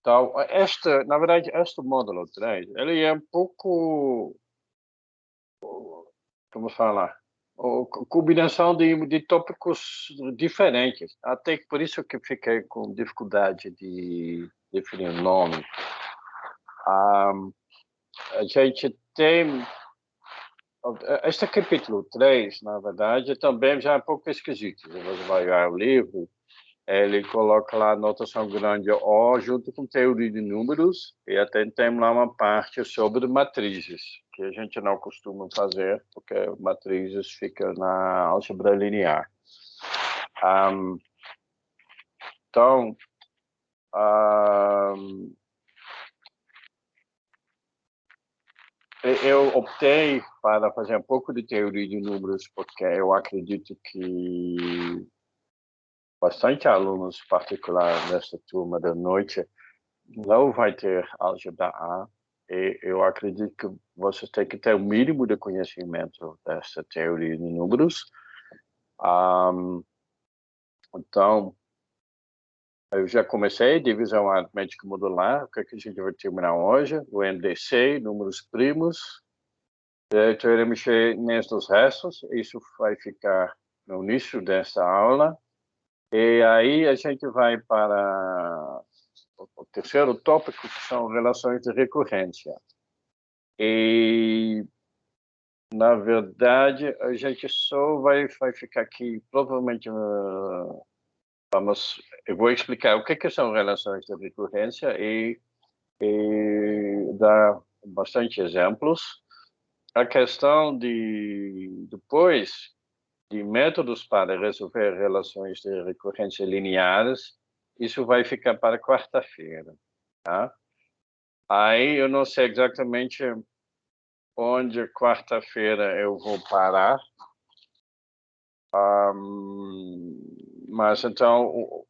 Então, na verdade, este módulo 3, ele é um pouco, como falar, combinação de tópicos diferentes. Até que por isso que fiquei com dificuldade de definir o nome. A gente tem... Este capítulo 3, na verdade, também já é um pouco esquisito. Você vai olhar o livro, ele coloca lá a notação grande O junto com teoria de números, e até tem lá uma parte sobre matrizes, que a gente não costuma fazer, porque matrizes fica na álgebra linear. Então, eu optei para fazer um pouco de teoria de números, porque eu acredito que bastante alunos, em particular nesta turma da noite, não vai ter álgebra A, e eu acredito que você tem que ter o mínimo de conhecimento dessa teoria de números. Então, eu já comecei divisão aritmética modular, o que a gente vai terminar hoje, o NDC, números primos. Eu irei mexer nestes restos, isso vai ficar no início dessa aula. E aí a gente vai para o terceiro tópico, que são relações de recorrência. E, na verdade, a gente só vai ficar aqui, provavelmente, eu vou explicar o que são relações de recorrência e dar bastante exemplos. A questão depois, de métodos para resolver relações de recorrência lineares, isso vai ficar para quarta-feira, tá? Aí eu não sei exatamente onde quarta-feira eu vou parar, mas então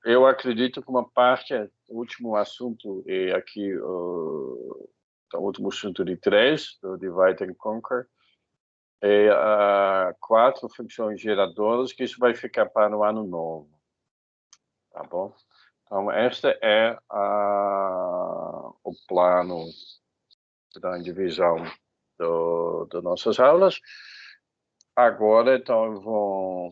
eu acredito que uma parte, o último assunto é aqui, o último assunto de 3, do Divide and Conquer, é 4 funções geradoras, que isso vai ficar para o ano novo, tá bom? Então, esta é o plano da divisão das nossas aulas. Agora, então, eu vou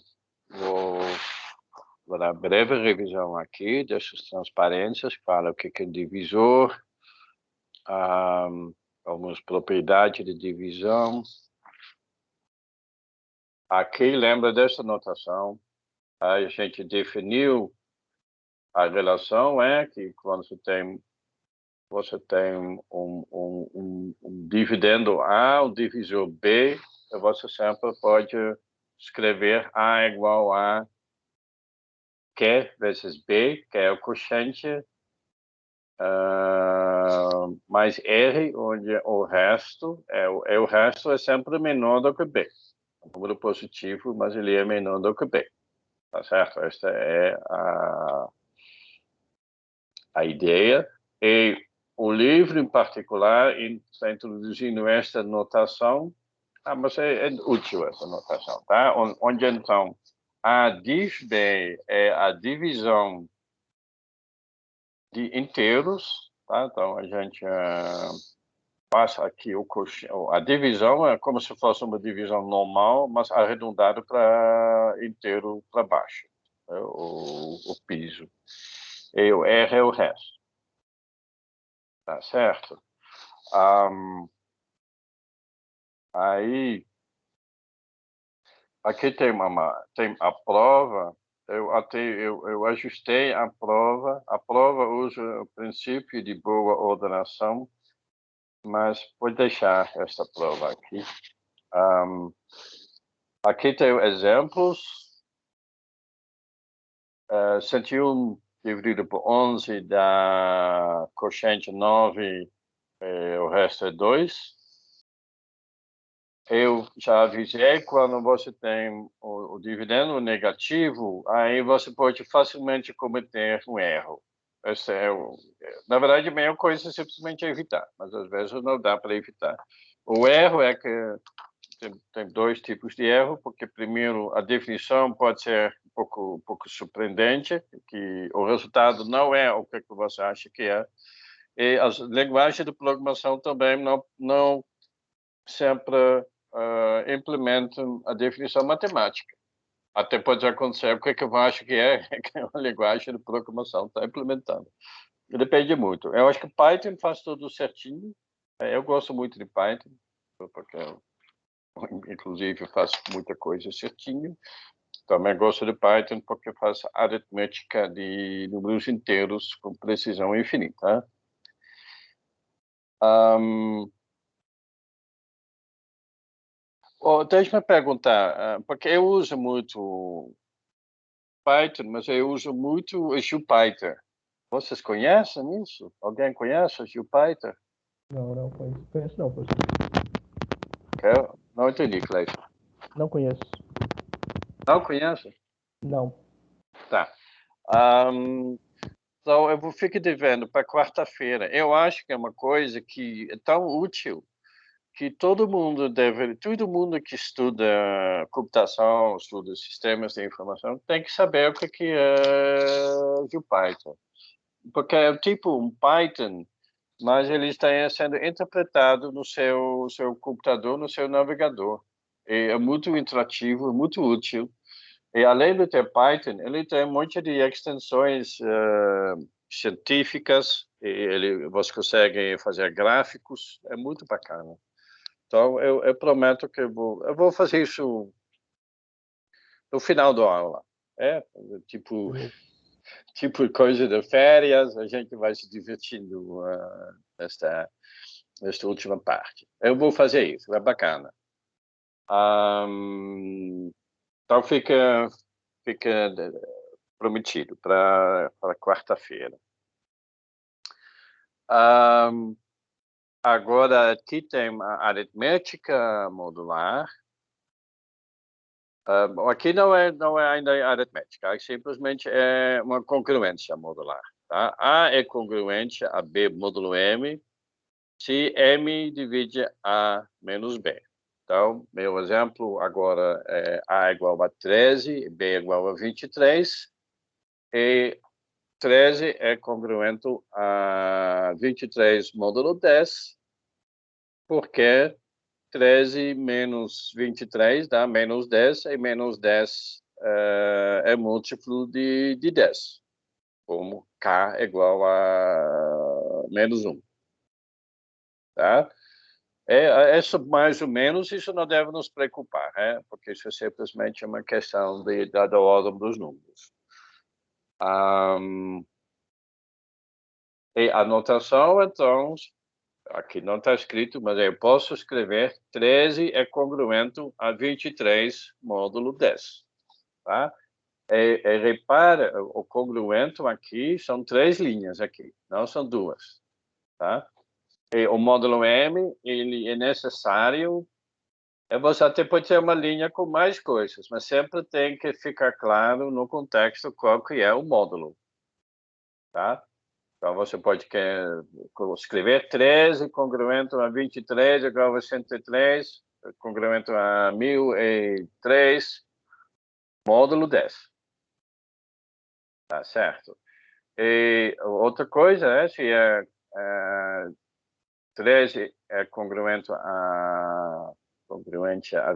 dar breve revisão aqui dessas transparências, para o que é divisor, algumas propriedades de divisão. Aqui, lembra dessa notação, a gente definiu a relação, que quando você tem um dividendo A, um divisor B, você sempre pode escrever A igual a Q vezes B, que é o quociente, mais R, onde o resto é sempre menor do que B. É um número positivo, mas ele é menor do que B. Tá certo? Esta é a ideia. E o livro, em particular, está introduzindo esta notação, mas é útil essa notação, tá? Onde, então, a div B é a divisão de inteiros, tá? Então, a gente passa aqui a divisão é como se fosse uma divisão normal, mas arredondada para inteiro para baixo, né? O piso. E o R é o resto. Tá certo? Aí, aqui tem a prova, eu ajustei a prova usa o princípio de boa ordenação, mas vou deixar essa prova aqui. Aqui tem exemplos, 101 dividido por 11 dá quociente 9, o resto é 2. Eu já avisei, quando você tem o dividendo negativo, aí você pode facilmente cometer um erro. Esse na verdade, a melhor coisa é simplesmente evitar, mas às vezes não dá para evitar. O erro é que tem 2 tipos de erro, porque primeiro a definição pode ser um pouco surpreendente, que o resultado não é o que você acha que é. E as linguagens de programação também não sempre implementam a definição matemática. Até pode acontecer o que eu acho que é que uma linguagem de programação está implementando. Depende muito. Eu acho que Python faz tudo certinho. Eu gosto muito de Python, porque eu, inclusive, faço muita coisa certinho. Também gosto de Python porque faz aritmética de números inteiros com precisão infinita. Deixa-me perguntar, porque eu uso muito Python, mas eu uso muito o Jupyter. Vocês conhecem isso? Alguém conhece o Jupyter? Não conheço não, professor. Eu não entendi, Cleiton. Não conheço. Não conhece? Não. Tá. Então, eu vou ficar devendo para quarta-feira. Eu acho que é uma coisa que é tão útil que todo mundo que estuda computação, estuda sistemas de informação, tem que saber o que é o Python. Porque é tipo um Python, mas ele está sendo interpretado no seu computador, no seu navegador. E é muito interativo, muito útil. E além de ter Python, ele tem um monte de extensões científicas, você consegue fazer gráficos, é muito bacana. Então, eu prometo que eu vou fazer isso no final da aula. Tipo coisa de férias, a gente vai se divertindo nesta última parte. Eu vou fazer isso, é bacana. Então, fica prometido para quarta-feira. Agora, aqui tem a aritmética modular. Aqui não é ainda aritmética, aqui simplesmente é uma congruência modular. Tá? A é congruente a B módulo M se M divide A menos B. Então, meu exemplo agora é A igual a 13, B igual a 23, e 13 é congruente a 23 módulo 10, porque 13 menos 23 dá menos 10, e menos 10 é múltiplo de 10, como K é igual a menos 1. Tá? Mais ou menos, isso não deve nos preocupar, porque isso é simplesmente uma questão da ordem dos números. E a notação, então, aqui não está escrito, mas eu posso escrever 13 é congruente a 23 módulo 10. Tá? Repara, o congruente aqui são 3 linhas aqui, não são 2. Tá? E o módulo M, ele é necessário. Você até pode ter uma linha com mais coisas, mas sempre tem que ficar claro no contexto qual que é o módulo. Tá? Então, você pode escrever 13 congruente a 23 igual a 103, congruente a 1003, módulo 10. Tá certo? E outra coisa se 13 é congruente a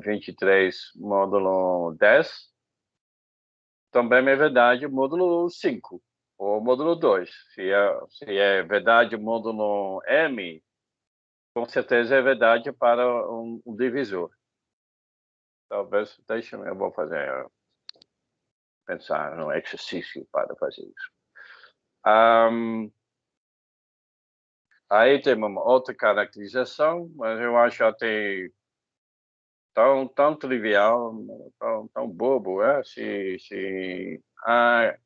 23 módulo 10, também é verdade módulo 5. O módulo 2, se é verdade o módulo M, com certeza é verdade para um divisor. Talvez, eu vou pensar no exercício para fazer isso. Aí tem uma outra caracterização, mas eu acho até tão trivial, tão bobo, se A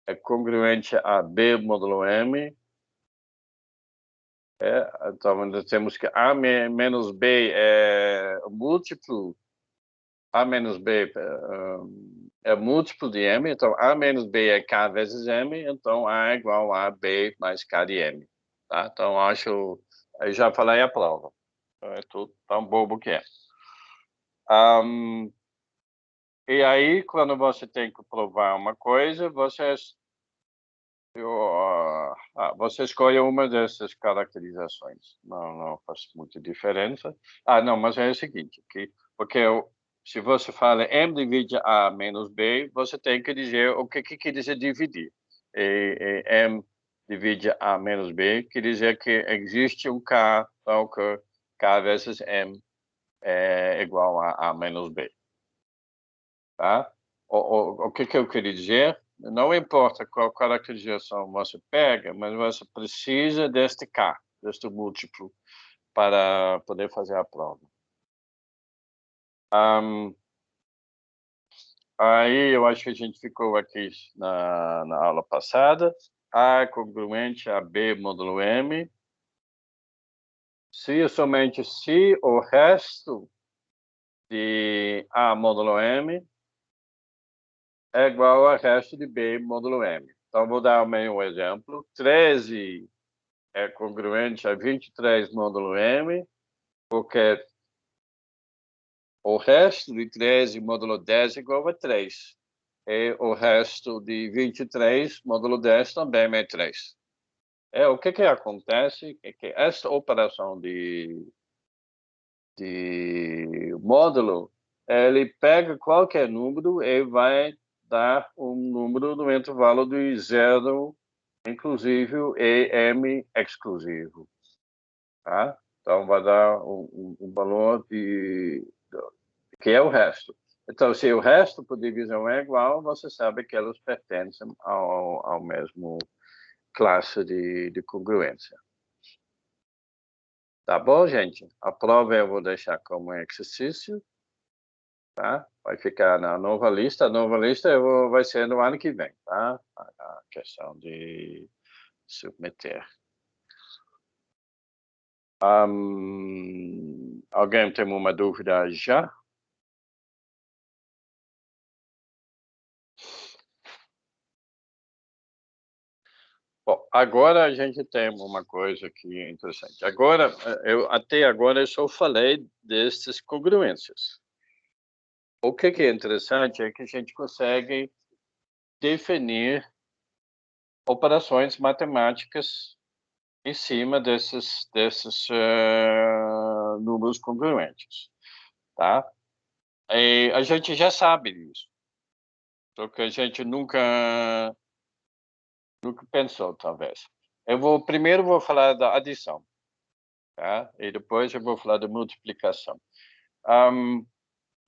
é congruente a B módulo M, então temos que A menos B é múltiplo, A menos B é múltiplo de M, então A menos B é K vezes M, então A é igual a B mais K de M. Tá? Então, eu já falei a prova. Então, é tudo tão bobo que é. E aí, quando você tem que provar uma coisa, você escolhe uma dessas caracterizações. Não faz muita diferença. Não, mas é o seguinte, porque se você fala M divide A menos B, você tem que dizer o que quer dizer dividir. E M divide A menos B quer dizer que existe um K, então que K vezes M é igual a A menos B. Tá? O que eu queria dizer? Não importa qual caracterização você pega, mas você precisa deste K, deste múltiplo, para poder fazer a prova. Aí eu acho que a gente ficou aqui na aula passada. A é congruente a B módulo M. Se e somente se o resto de A módulo M é igual ao resto de B módulo M. Então, vou dar um exemplo. 13 é congruente a 23 módulo M, porque o resto de 13 módulo 10 é igual a 3. E o resto de 23 módulo 10 também é 3. O que acontece é que esta operação de módulo, ele pega qualquer número e vai dar um número no intervalo de 0 inclusivo e M exclusivo. Tá? Então, vai dar um valor que é o resto. Então, se o resto por divisão é igual, você sabe que elas pertencem ao mesmo classe de congruência. Tá bom, gente? A prova eu vou deixar como exercício. Tá? Vai ficar na nova lista. A nova lista vai ser no ano que vem, tá? A questão de submeter. Alguém tem uma dúvida já? Bom, agora a gente tem uma coisa que é interessante. Até agora eu só falei dessas congruências. O que é interessante é que a gente consegue definir operações matemáticas em cima desses números congruentes, tá? E a gente já sabe disso, só que a gente nunca pensou, talvez. Primeiro vou falar da adição, tá? E depois eu vou falar da multiplicação.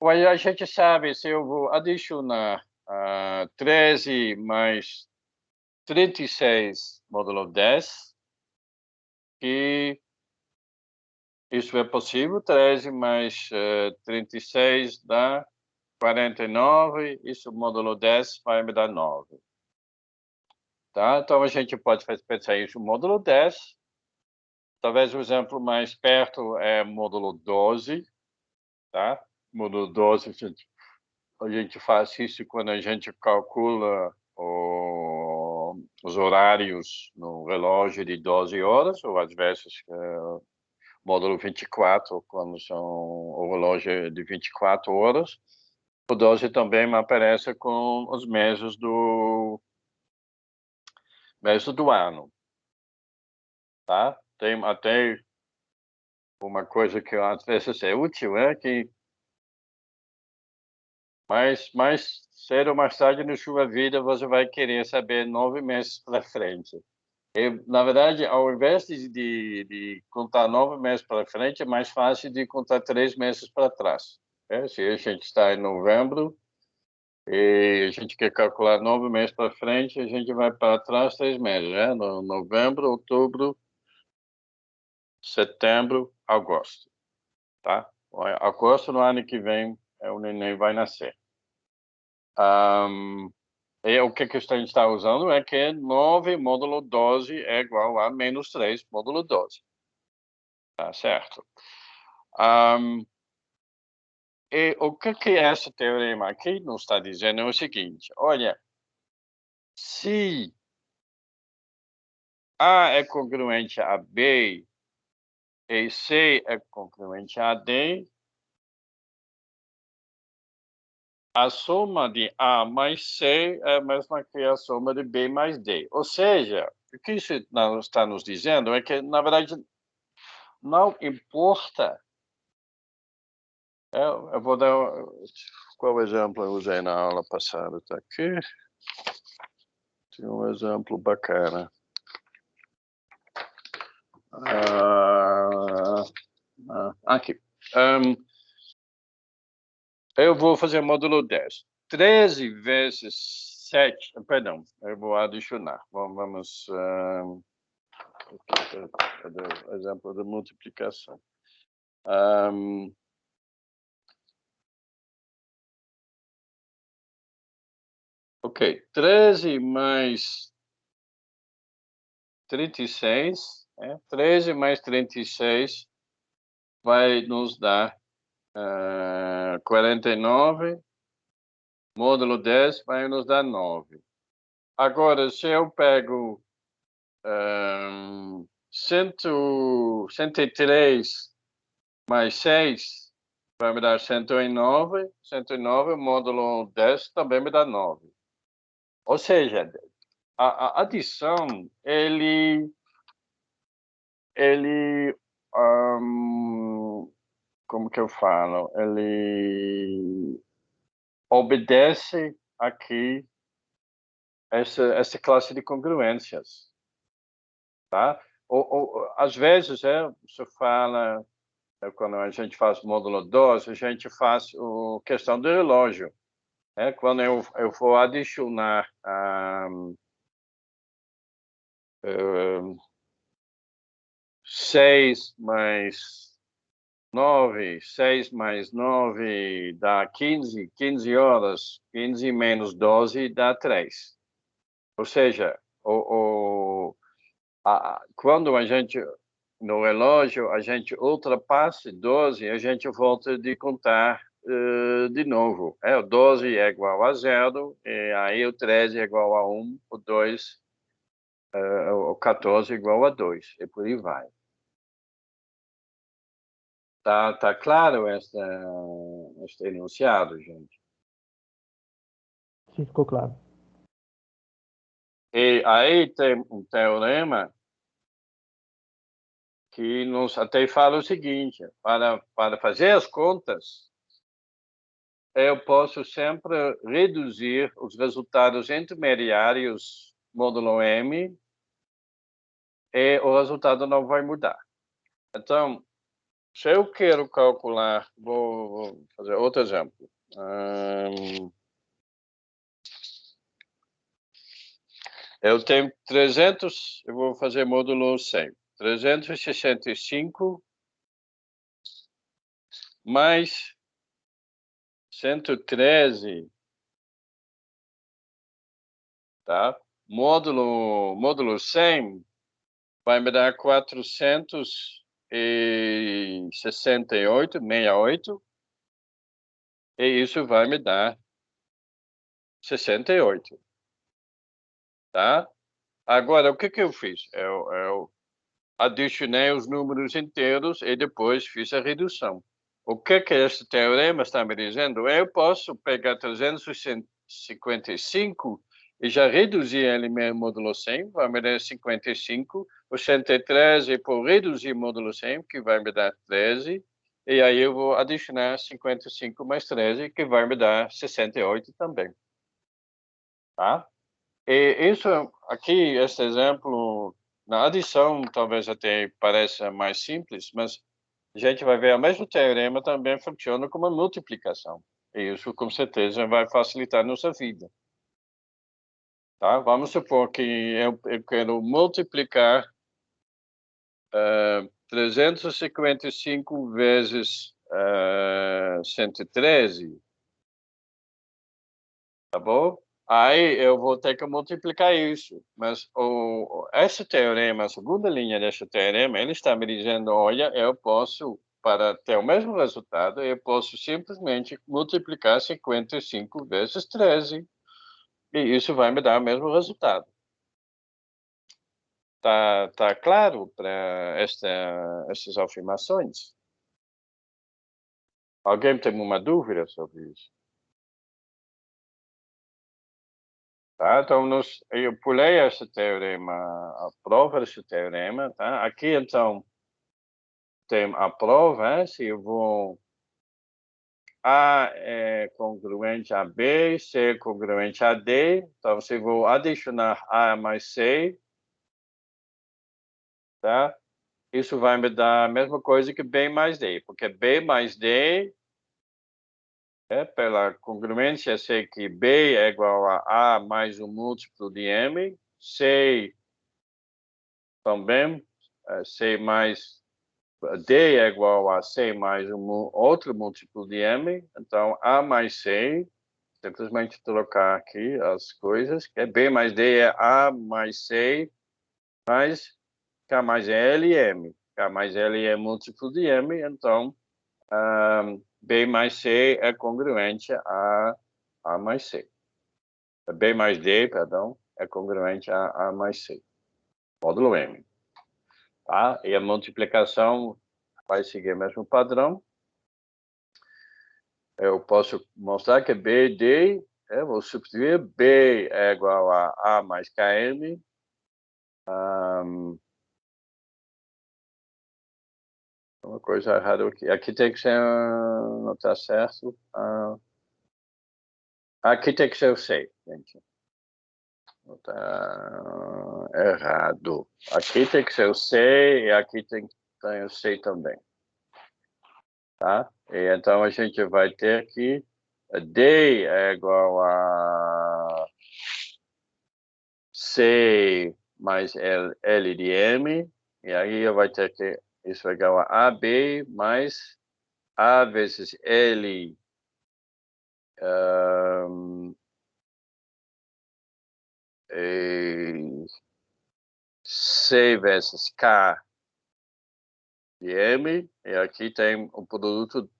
A gente sabe, se eu vou adicionar 13 mais 36 módulo 10, que isso é possível. 13 mais 36 dá 49, isso módulo 10 vai me dar 9. Tá? Então, a gente pode pensar isso módulo 10. Talvez o exemplo mais perto é módulo 12. Tá? Módulo 12, a gente faz isso quando a gente calcula os horários no relógio de 12 horas, ou às vezes módulo 24, quando são o relógio de 24 horas. O 12 também me aparece com os meses do ano. Tá? Tem até uma coisa que às vezes é útil, que mais cedo ou mais tarde na sua vida você vai querer saber 9 meses para frente. Na verdade, ao invés de contar 9 meses para frente, é mais fácil de contar 3 meses para trás. Se a gente está em novembro e a gente quer calcular 9 meses para frente, a gente vai para trás 3 meses, Novembro, outubro, setembro, agosto, tá? Agosto, no ano que vem, o neném vai nascer. E o que a gente está usando é que 9 módulo 12 é igual a menos 3 módulo 12. Tá certo? E o que esse teorema aqui nos está dizendo é o seguinte: olha, se A é congruente a B e C é congruente a D, a soma de A mais C é a mesma que a soma de B mais D. Ou seja, o que isso está nos dizendo é que, na verdade, não importa. Eu vou dar. Qual exemplo eu usei na aula passada? Está aqui. Tinha um exemplo bacana. Aqui. Eu vou fazer módulo 10. 13 vezes 7. Perdão, eu vou adicionar. Vamos. Cadê o exemplo da multiplicação? Ok, 13 mais 36, 13 mais 36 vai nos dar 49, módulo 10 vai nos dar 9. Agora, se eu pego 103 mais 6, vai me dar 109. 109, módulo 10 também me dá 9. Ou seja, a adição, ele como que eu falo? Ele obedece aqui essa classe de congruências, tá? Às vezes, você fala, quando a gente faz módulo 12, a gente faz a questão do relógio. Quando eu for adicionar 6 mais 9, 6 mais 9 dá 15, 15 horas, 15 menos 12 dá 3. Ou seja, quando a gente, no relógio, a gente ultrapassa 12, a gente volta de contar de novo. O 12 é igual a 0, e aí o 13 é igual a 1, o 2, o 14 é igual a 2, e por aí vai. Tá claro este enunciado, gente? Sim, ficou claro. E aí tem um teorema que nos até fala o seguinte: para fazer as contas, eu posso sempre reduzir os resultados intermediários módulo M e o resultado não vai mudar. Então, se eu quero calcular, vou fazer outro exemplo. Eu tenho 300, eu vou fazer módulo 100. 365 mais 113, tá? Módulo 100 vai me dar 468, 68, e isso vai me dar 68, tá? Agora, o que eu fiz? Eu adicionei os números inteiros e depois fiz a redução. O que este teorema está me dizendo? Eu posso pegar 355 e já reduzir ele mesmo módulo 100, vai me dar 55, o 113 por reduzir módulo 100, que vai me dar 13, e aí eu vou adicionar 55 mais 13, que vai me dar 68 também. Tá? E isso aqui, esse exemplo, na adição, talvez até pareça mais simples, mas a gente vai ver o mesmo teorema também funciona como multiplicação. E isso, com certeza, vai facilitar nossa vida. Tá? Vamos supor que eu quero multiplicar 355 vezes 113, tá bom? Aí eu vou ter que multiplicar isso. Mas esse teorema, a segunda linha desse teorema, ele está me dizendo, olha, eu posso, para ter o mesmo resultado, eu posso simplesmente multiplicar 55 vezes 13. E isso vai me dar o mesmo resultado. Tá claro para essas afirmações? Alguém tem uma dúvida sobre isso? Tá? Então, eu pulei esse teorema, a prova desse teorema. Tá? Aqui, então, tem a prova, se eu vou... A é congruente a B, C é congruente a D. Então, se eu vou adicionar A mais C, tá? Isso vai me dar a mesma coisa que B mais D, porque B mais D, pela congruência, eu sei que B é igual a A mais um múltiplo de M, C também, C mais D é igual a C mais um outro múltiplo de M, então A mais C, simplesmente trocar aqui as coisas, que é B mais D é A mais C mais K mais L e M. K mais L é múltiplo de M, então B mais C é congruente a A mais C. B mais D, perdão, é congruente a A mais C, módulo M. Tá? E a multiplicação vai seguir o mesmo padrão. Eu posso mostrar que BD, vou substituir, B é igual a A mais KM. Uma coisa errada aqui. Aqui tem que ser, não está certo. Aqui tem que ser o C, gente. Não está errado. Aqui tem que ser o C e aqui tem o C também. Tá? E então a gente vai ter que D é igual a C mais L de M, e aí eu vai ter que isso é igual a AB mais A vezes L C vezes K de M, e aqui tem o produto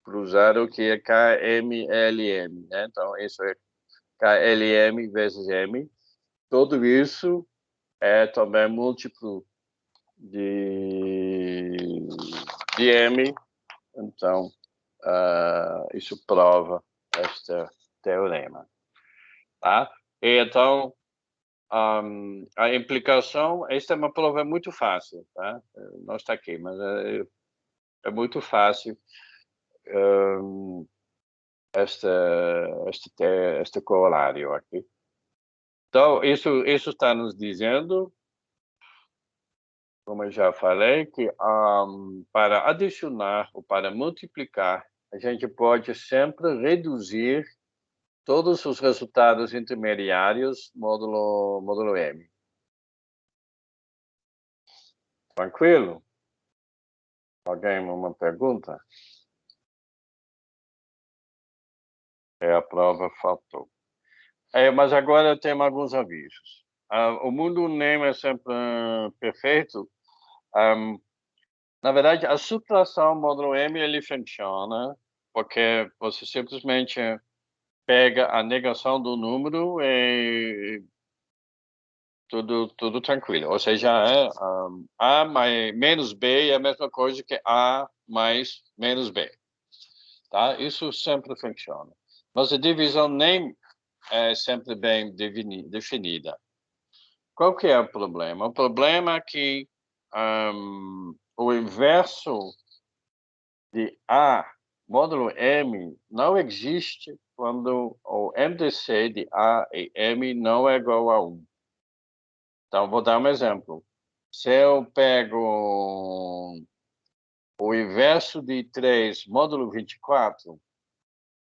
cruzado que é KMLM, né? Então isso é KLM vezes M. Tudo isso é também múltiplo de M, então isso prova este teorema, tá? E então a implicação, esta é uma prova muito fácil, tá? Não está aqui, mas é muito fácil este corolário aqui. Então isso está nos dizendo, como eu já falei, que para adicionar ou para multiplicar, a gente pode sempre reduzir todos os resultados intermediários módulo M. Tranquilo? Alguém uma pergunta? A prova faltou. Mas agora eu tenho alguns avisos. O mundo NEM é sempre perfeito. Na verdade, a subtração módulo M ele funciona porque você simplesmente pega a negação do número e tudo tranquilo. Ou seja, A mais, menos B é a mesma coisa que A mais menos B. Tá? Isso sempre funciona. Mas a divisão nem é sempre bem definida. Qual que é o problema? O problema é que o inverso de A módulo M não existe quando o MDC de A e M não é igual a 1. Então, vou dar um exemplo. Se eu pego o inverso de 3 módulo 24,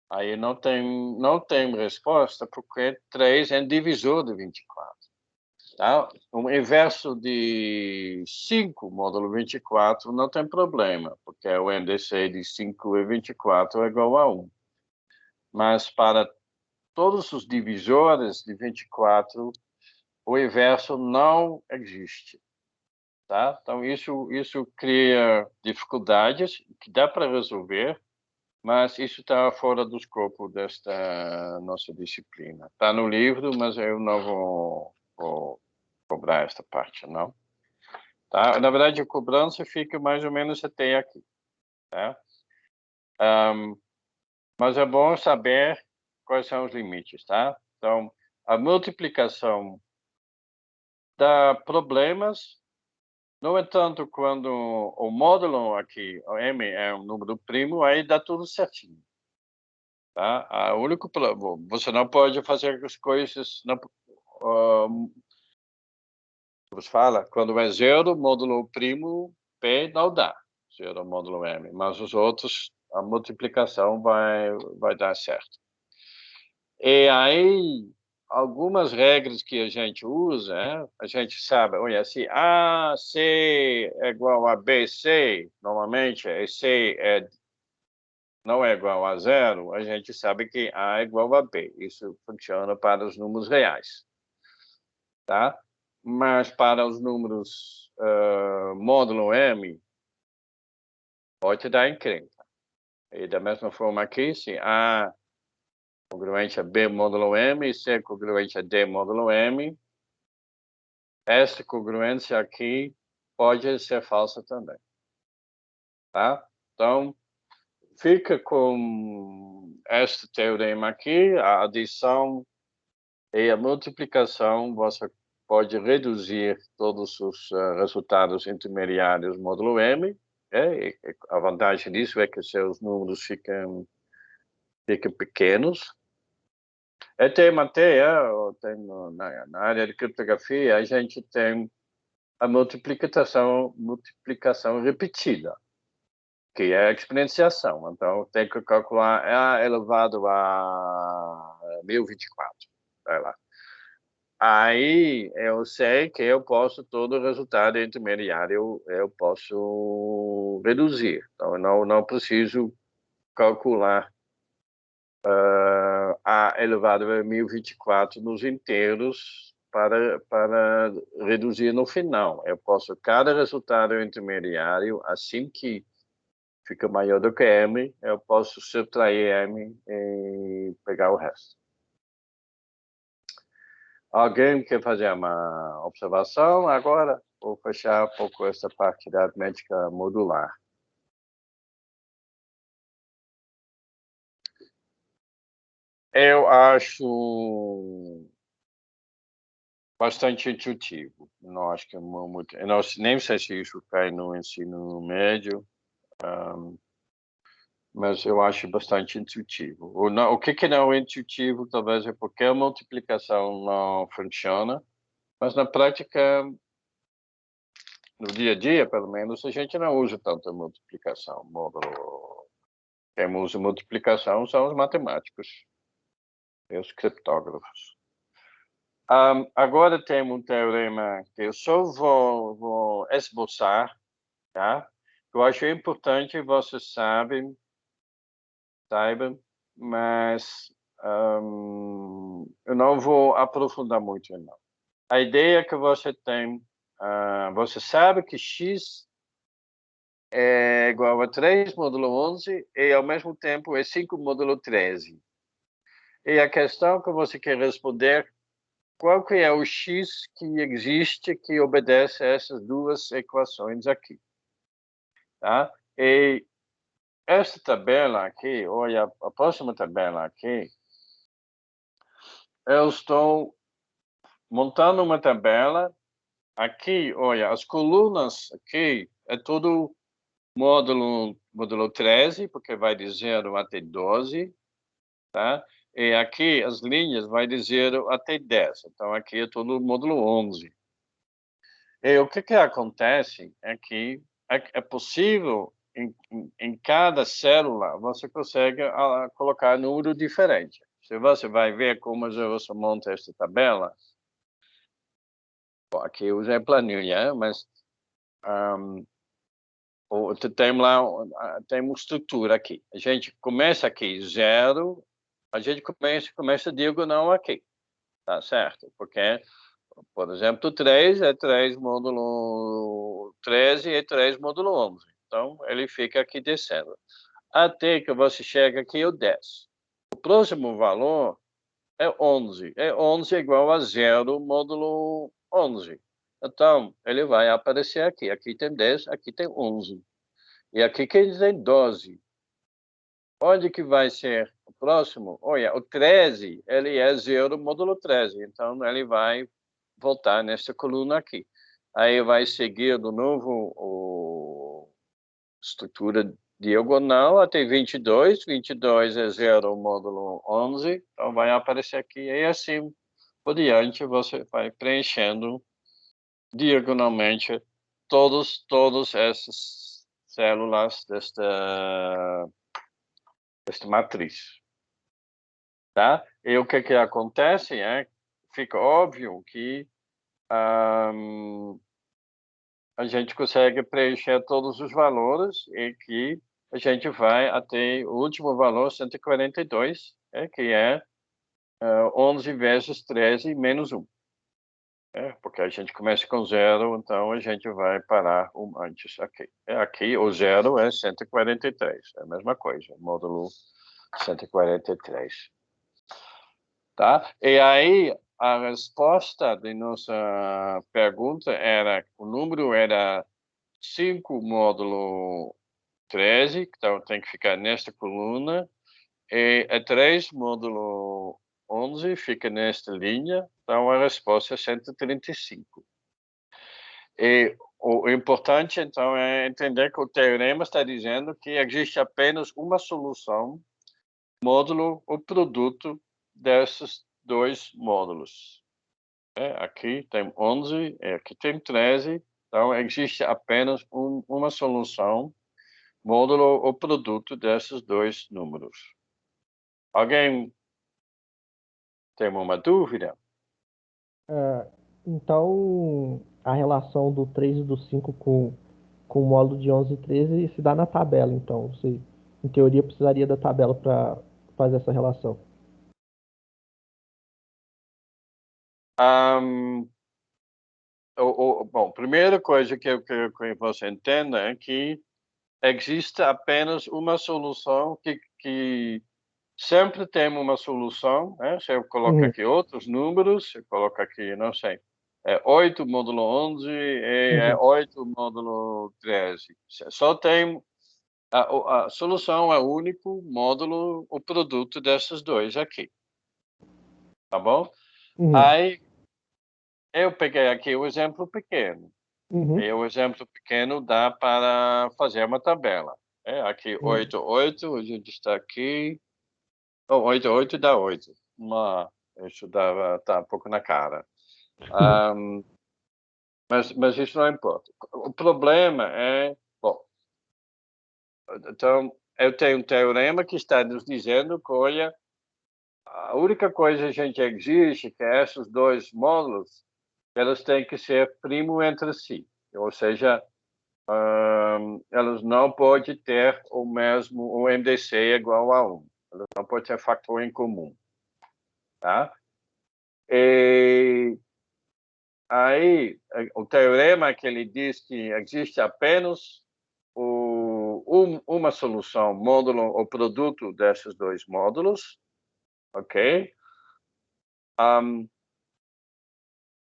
aí não tem resposta, porque 3 é divisor de 24. Tá? O inverso de 5 módulo 24 não tem problema, porque o MDC de 5 e 24 é igual a 1. Mas para todos os divisores de 24, o inverso não existe. Tá? Então, isso cria dificuldades que dá para resolver, mas isso está fora do escopo desta nossa disciplina. Está no livro, mas eu não vou cobrar esta parte, não. Tá? Na verdade, a cobrança fica mais ou menos até aqui. Tá? Mas é bom saber quais são os limites. Tá? Então, a multiplicação dá problemas. No entanto, quando o módulo aqui, o m é um número primo, aí dá tudo certinho. Tá? O único problema, você não pode fazer as coisas, não, você fala, quando é zero, módulo primo, P não dá, zero módulo M, mas os outros, a multiplicação vai dar certo. E aí, algumas regras que a gente usa, a gente sabe, olha, se A, C é igual a B, C, normalmente, C não é igual a zero, a gente sabe que A é igual a B. Isso funciona para os números reais. Tá? Mas para os números módulo M, pode dar encrenca. E da mesma forma aqui, se A congruente a B módulo M e C congruente a D módulo M, essa congruência aqui pode ser falsa também. Tá? Então, fica com este teorema aqui, a adição e a multiplicação, você pode reduzir todos os resultados intermediários módulo M. A vantagem disso é que seus números ficam pequenos. Tem na área de criptografia, a gente tem a multiplicação repetida, que é a exponenciação. Então, tem que calcular A elevado a 1024. Vai lá. Aí eu sei que eu posso, todo o resultado intermediário, eu posso reduzir. Então, eu não preciso calcular A elevado a 1024 nos inteiros para reduzir no final. Eu posso, cada resultado intermediário, assim que fica maior do que M, eu posso subtrair M e pegar o resto. Alguém quer fazer uma observação agora? Vou fechar um pouco essa parte da aritmética modular. Eu acho bastante intuitivo. Não acho que é muito. Eu não, nem sei se isso cai no ensino médio, mas eu acho bastante intuitivo. O que não é intuitivo, talvez é porque a multiplicação não funciona, mas na prática, no dia a dia, pelo menos, a gente não usa tanto a multiplicação. Quem usa multiplicação são os matemáticos e os criptógrafos. Agora tem um teorema que eu só vou esboçar, tá? Eu acho importante vocês saibam, mas eu não vou aprofundar muito, não. A ideia que você tem, você sabe que x é igual a 3 módulo 11 e, ao mesmo tempo, é 5 módulo 13. E a questão que você quer responder, qual que é o x que existe que obedece a essas duas equações aqui? Tá? E esta tabela aqui, olha, a próxima tabela aqui, eu estou montando uma tabela. Aqui, olha, as colunas aqui é tudo módulo 13, porque vai de 0 até 12, tá? E aqui as linhas vai de 0 até 10. Então, aqui é tudo módulo 11. E o que acontece é que é possível, em cada célula, você consegue colocar número diferente. Se você vai ver como você monta essa tabela, bom, aqui eu usei planilha, mas tem uma estrutura aqui. A gente começa aqui 0, a gente começa diagonal aqui, tá certo? Porque, por exemplo, 3 é 3 módulo 13 e 3 módulo 11. Então, ele fica aqui descendo. Até que você chega aqui o 10. O próximo valor é 11. 11 é igual a 0 módulo 11. Então, ele vai aparecer aqui. Aqui tem 10, aqui tem 11. E aqui quer dizer 12. Onde que vai ser o próximo, olha, o 13, ele é 0 módulo 13, então ele vai voltar nessa coluna aqui. Aí vai seguir de novo a estrutura diagonal até 22, 22 é 0 módulo 11, então vai aparecer aqui, e assim por diante você vai preenchendo diagonalmente todas essas células desta matriz, tá? E o que acontece fica óbvio que a gente consegue preencher todos os valores e que a gente vai até o último valor, 142, que é 11 vezes 13 menos 1. Porque a gente começa com 0, então a gente vai parar antes aqui. Aqui o 0 é 143, é a mesma coisa, módulo 143. Tá? E aí, a resposta de nossa pergunta era, o número era 5 módulo 13, então tem que ficar nesta coluna, e 3 módulo 11 fica nesta linha, então a resposta é 135. E o importante, então, é entender que o teorema está dizendo que existe apenas uma solução, módulo ou produto desses dois módulos. Aqui tem 11, aqui tem 13, então existe apenas uma solução, módulo ou produto desses dois números. Alguém tem uma dúvida? Então, a relação do 3 e do 5 com o módulo de 11 e 13 se dá na tabela, então. Você, em teoria, precisaria da tabela para fazer essa relação. Bom, primeira coisa que eu quero que você entenda é que existe apenas uma solução que sempre tem uma solução, Se eu colocar aqui outros números, eu coloco aqui, não sei, 8 módulo 11 e 8 módulo 13. Só tem a solução é o único módulo, o produto desses dois aqui. Tá bom? Aí eu peguei aqui o exemplo pequeno. E o exemplo pequeno dá para fazer uma tabela. Aqui 8, 8, a gente está aqui. 8, 8 dá 8. Isso tá um pouco na cara. Mas isso não importa. O problema bom, então, eu tenho um teorema que está nos dizendo que, olha, a única coisa que a gente exige que esses dois módulos, elas têm que ser primo entre si. Ou seja, elas não podem ter o MDC igual a 1. Elas não podem ter fator em comum. Tá? E aí, o teorema que ele diz que existe apenas uma solução, módulo ou produto desses dois módulos, ok?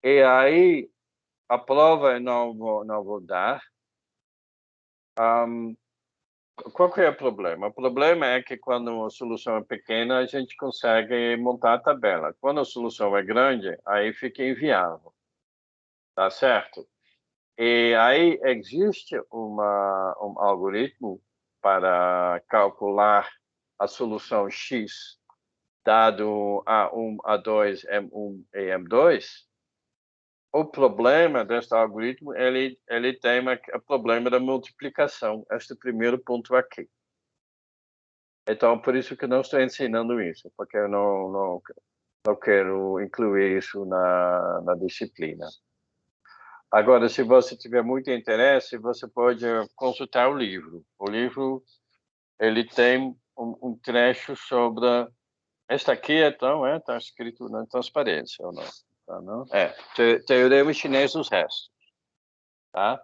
E aí, a prova eu não vou dar. Qual que é o problema? O problema é que quando a solução é pequena, a gente consegue montar a tabela. Quando a solução é grande, aí fica inviável. Tá certo? E aí existe um algoritmo para calcular a solução X dado A1, A2, M1 e M2. O problema deste algoritmo, ele tem o problema da multiplicação, este primeiro ponto aqui. Então, por isso que não estou ensinando isso, porque eu não quero incluir isso na disciplina. Agora, se você tiver muito interesse, você pode consultar o livro. O livro, ele tem um trecho sobre... Esta aqui, então, está escrito na transparência, ou não? Tá, não? Teorema chinês dos restos. Tá?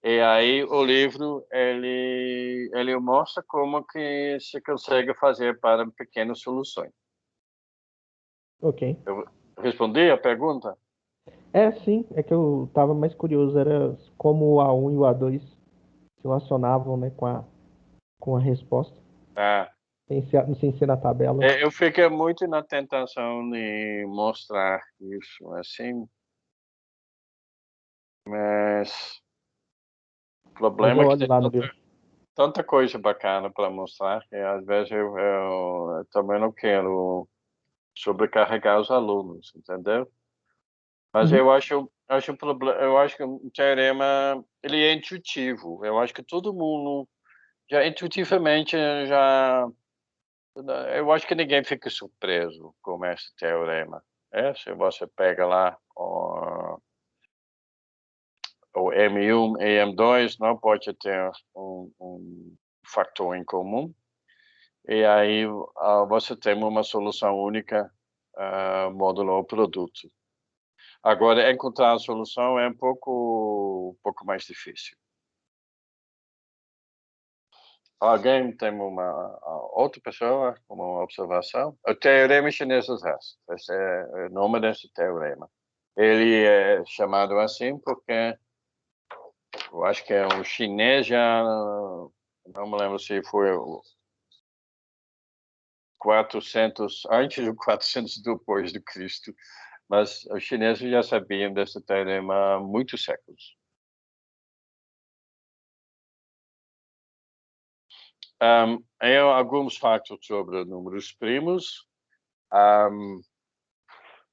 E aí o livro, ele mostra como que se consegue fazer para pequenas soluções. Ok. Eu respondi a pergunta? Sim, é que eu estava mais curioso, era como o A1 e o A2 se relacionavam, né, com a resposta. sem ser na tabela. Eu fiquei muito na tentação de mostrar isso assim, mas o Mas problema eu é que olho tem lá no meu. tanta coisa bacana para mostrar que às vezes eu também não quero sobrecarregar os alunos, entendeu? Mas Uhum. eu acho que o teorema ele é intuitivo. Eu acho que todo mundo já intuitivamente já eu acho que ninguém fica surpreso com esse teorema. Se você pega lá o M1 e M2 não pode ter um fator em comum. E aí você tem uma solução única, módulo ou produto. Agora, encontrar a solução é um pouco mais difícil. Alguém tem outra pessoa com uma observação? O teorema chinês dos restos. Esse é o nome desse teorema. Ele é chamado assim porque eu acho que é um chinês já, não me lembro se foi o 400 antes ou 400 depois de Cristo, mas os chineses já sabiam desse teorema há muitos séculos. Há alguns fatos sobre números primos.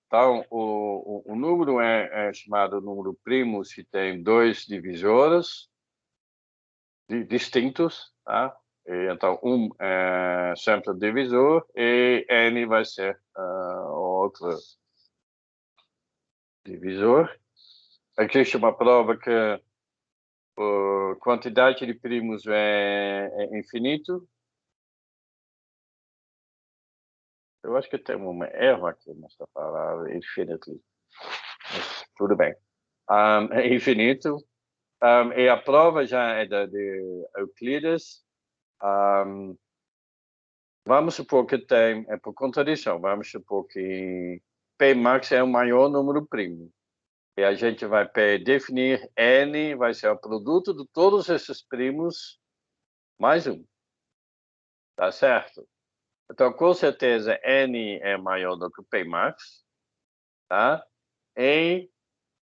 Então, o número é chamado número primo se tem dois divisores distintos, tá? E, então, é sempre o divisor e n vai ser outro divisor. Existe uma prova que a quantidade de primos é infinito. Eu acho que tem uma erro aqui nessa palavra, infinitely. Mas tudo bem. É infinito. E a prova já é de Euclides. Vamos supor que tem, é por contradição, vamos supor que Pmax é o maior número primo. E a gente vai definir N, vai ser o produto de todos esses primos mais um. Tá certo? Então, com certeza, N é maior do que Pmax, tá? E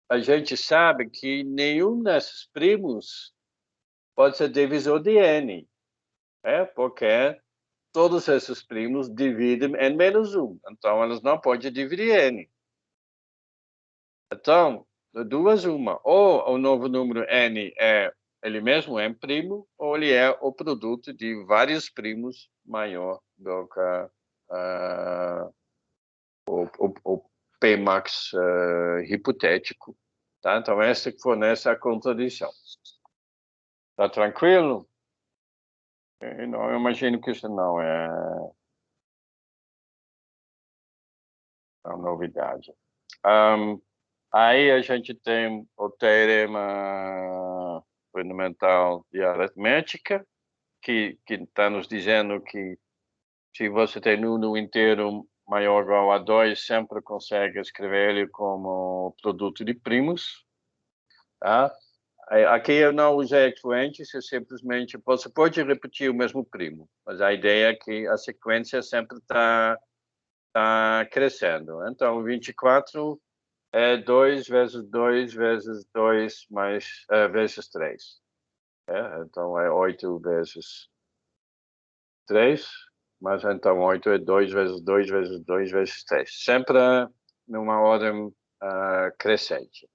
a gente sabe que nenhum desses primos pode ser divisor de N, porque todos esses primos dividem N menos 1. Então, eles não podem dividir N. Então, de duas, uma. Ou o novo número N é ele mesmo, M primo, ou ele é o produto de vários primos maior do que o Pmax hipotético. Tá? Então, essa que fornece a contradição. Tá tranquilo? Não, eu imagino que isso não é uma novidade. Aí a gente tem o teorema fundamental de aritmética, que está nos dizendo que se você tem número inteiro maior ou igual a 2, sempre consegue escrever ele como produto de primos. Tá? Aqui eu não usei expoentes, eu simplesmente você pode repetir o mesmo primo, mas a ideia é que a sequência sempre está crescendo. Então, 24 é 2 vezes 2 vezes 2 mais vezes 3. Então, é 8 vezes 3, mas então 8 é 2 vezes 2 vezes 2 vezes 3. Sempre numa ordem crescente.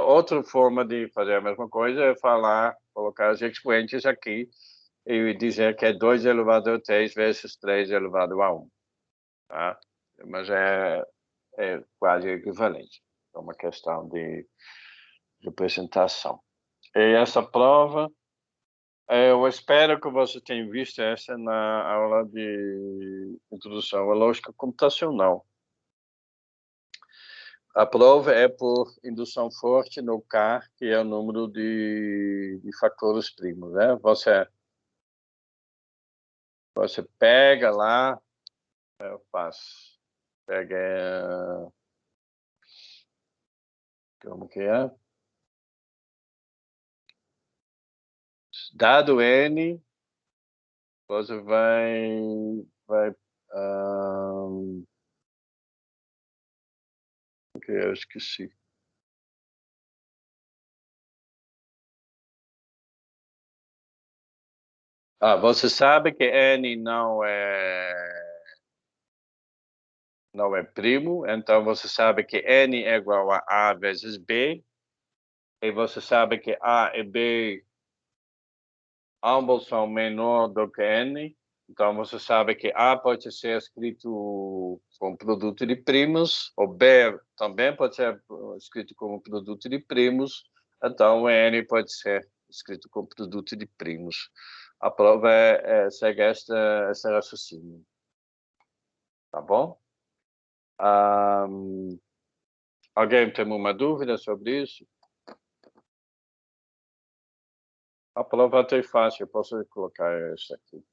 Outra forma de fazer a mesma coisa é colocar os expoentes aqui e dizer que é 2 elevado a 3 vezes 3 elevado a 1. Tá? Mas é quase equivalente. É uma questão de representação. E essa prova, eu espero que você tenha visto essa na aula de introdução à lógica computacional. A prova é por indução forte no K, que é o número de fatores primos, né? Você pega lá, eu faço, pega, como que é? Dado N, você vai que eu esqueci. Você sabe que N não é primo, então você sabe que N é igual a A vezes B, e você sabe que A e B ambos são menor do que N, então você sabe que A pode ser escrito como produto de primos, ou B também pode ser escrito como produto de primos, então N pode ser escrito como produto de primos. A prova segue esse raciocínio. Tá bom? Alguém tem uma dúvida sobre isso? A prova até fácil, eu posso colocar isso aqui.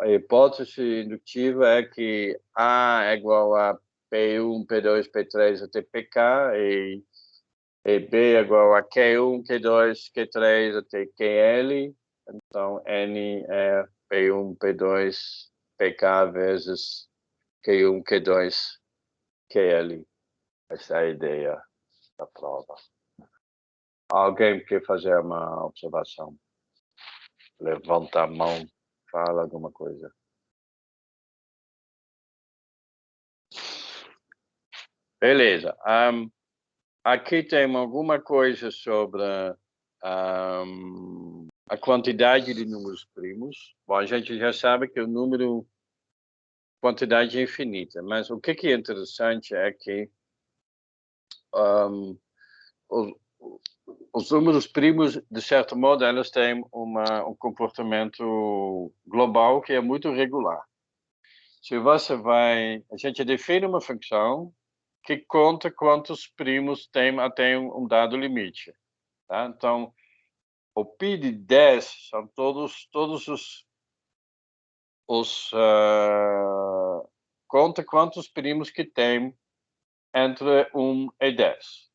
A hipótese indutiva é que A é igual a P1, P2, P3 até PK e B é igual a Q1, Q2, Q3 até QL. Então, N é P1, P2, PK vezes Q1, Q2, QL. Essa é a ideia da prova. Alguém quer fazer uma observação? Levanta a mão, fala alguma coisa. Beleza. Aqui tem alguma coisa sobre a quantidade de números primos. Bom, a gente já sabe que o número, quantidade é infinita, mas o que é interessante é que os, os números primos, de certo modo, eles têm um comportamento global que é muito regular. Se você a gente define uma função que conta quantos primos tem até um dado limite. Tá? Então, o π de 10 são todos conta quantos primos que tem entre 1 e 10.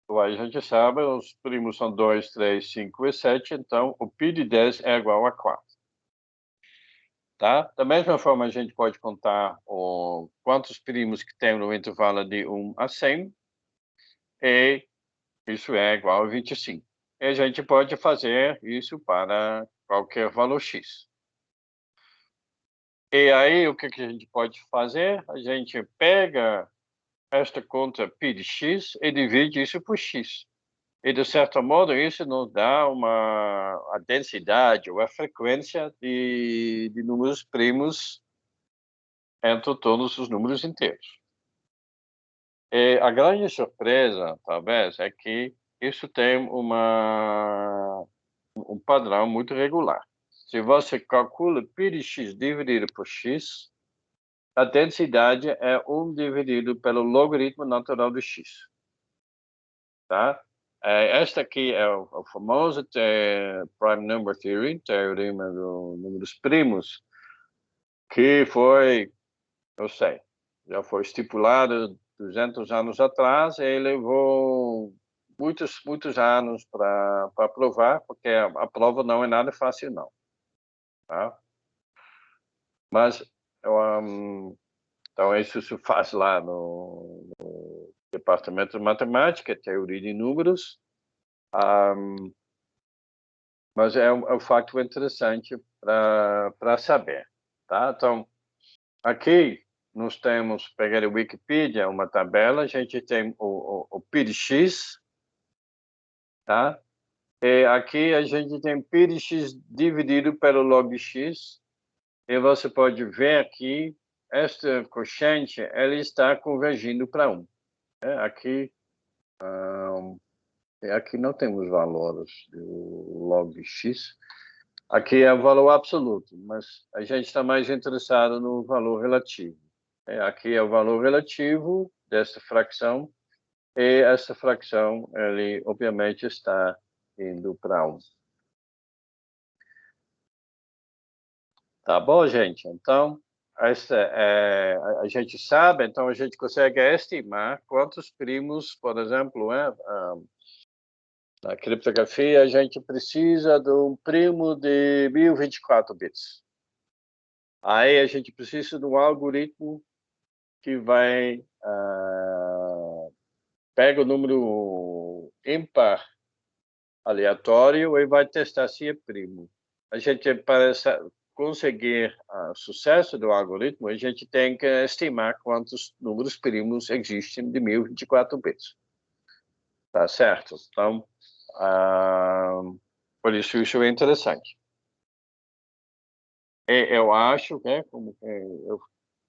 Então, a gente sabe, os primos são 2, 3, 5 e 7, então o π de 10 é igual a 4. Tá? Da mesma forma, a gente pode contar quantos primos que tem no intervalo de 1 a 100, e isso é igual a 25. E a gente pode fazer isso para qualquer valor x. E aí, o que a gente pode fazer? A gente pega esta conta π de x e divide isso por x. E, de certo modo, isso nos dá a densidade ou a frequência de números primos entre todos os números inteiros. E a grande surpresa, talvez, é que isso tem um padrão muito regular. Se você calcula π de x dividido por x, a densidade é 1 dividido pelo logaritmo natural de x. Tá? Esta aqui é o famoso Prime Number Theory, teorema dos números primos, que foi, eu sei, já foi estipulado 200 anos atrás e levou muitos anos para provar, porque a prova não é nada fácil, não. Tá? Mas, então, isso se faz lá no Departamento de Matemática, Teoria de Números, mas é um fato interessante para saber. Tá? Então, aqui nós temos, pegar a Wikipedia, uma tabela, a gente tem o π de x, tá? E aqui a gente tem π de x dividido pelo log de x, e você pode ver aqui, esta quociente, ela está convergindo para 1. Aqui não temos valores do log de x. Aqui é o valor absoluto, mas a gente está mais interessado no valor relativo. Aqui é o valor relativo dessa fração, e essa fração, ele obviamente está indo para 1. Tá bom, gente? Então, a gente sabe, então a gente consegue estimar quantos primos, por exemplo, Na criptografia, a gente precisa de um primo de 1024 bits. Aí a gente precisa de um algoritmo que vai pega o número ímpar aleatório e vai testar se é primo. A gente, para conseguir sucesso do algoritmo, a gente tem que estimar quantos números primos existem de 1024 bits. Tá certo? Então, por isso é interessante. Eu acho, né,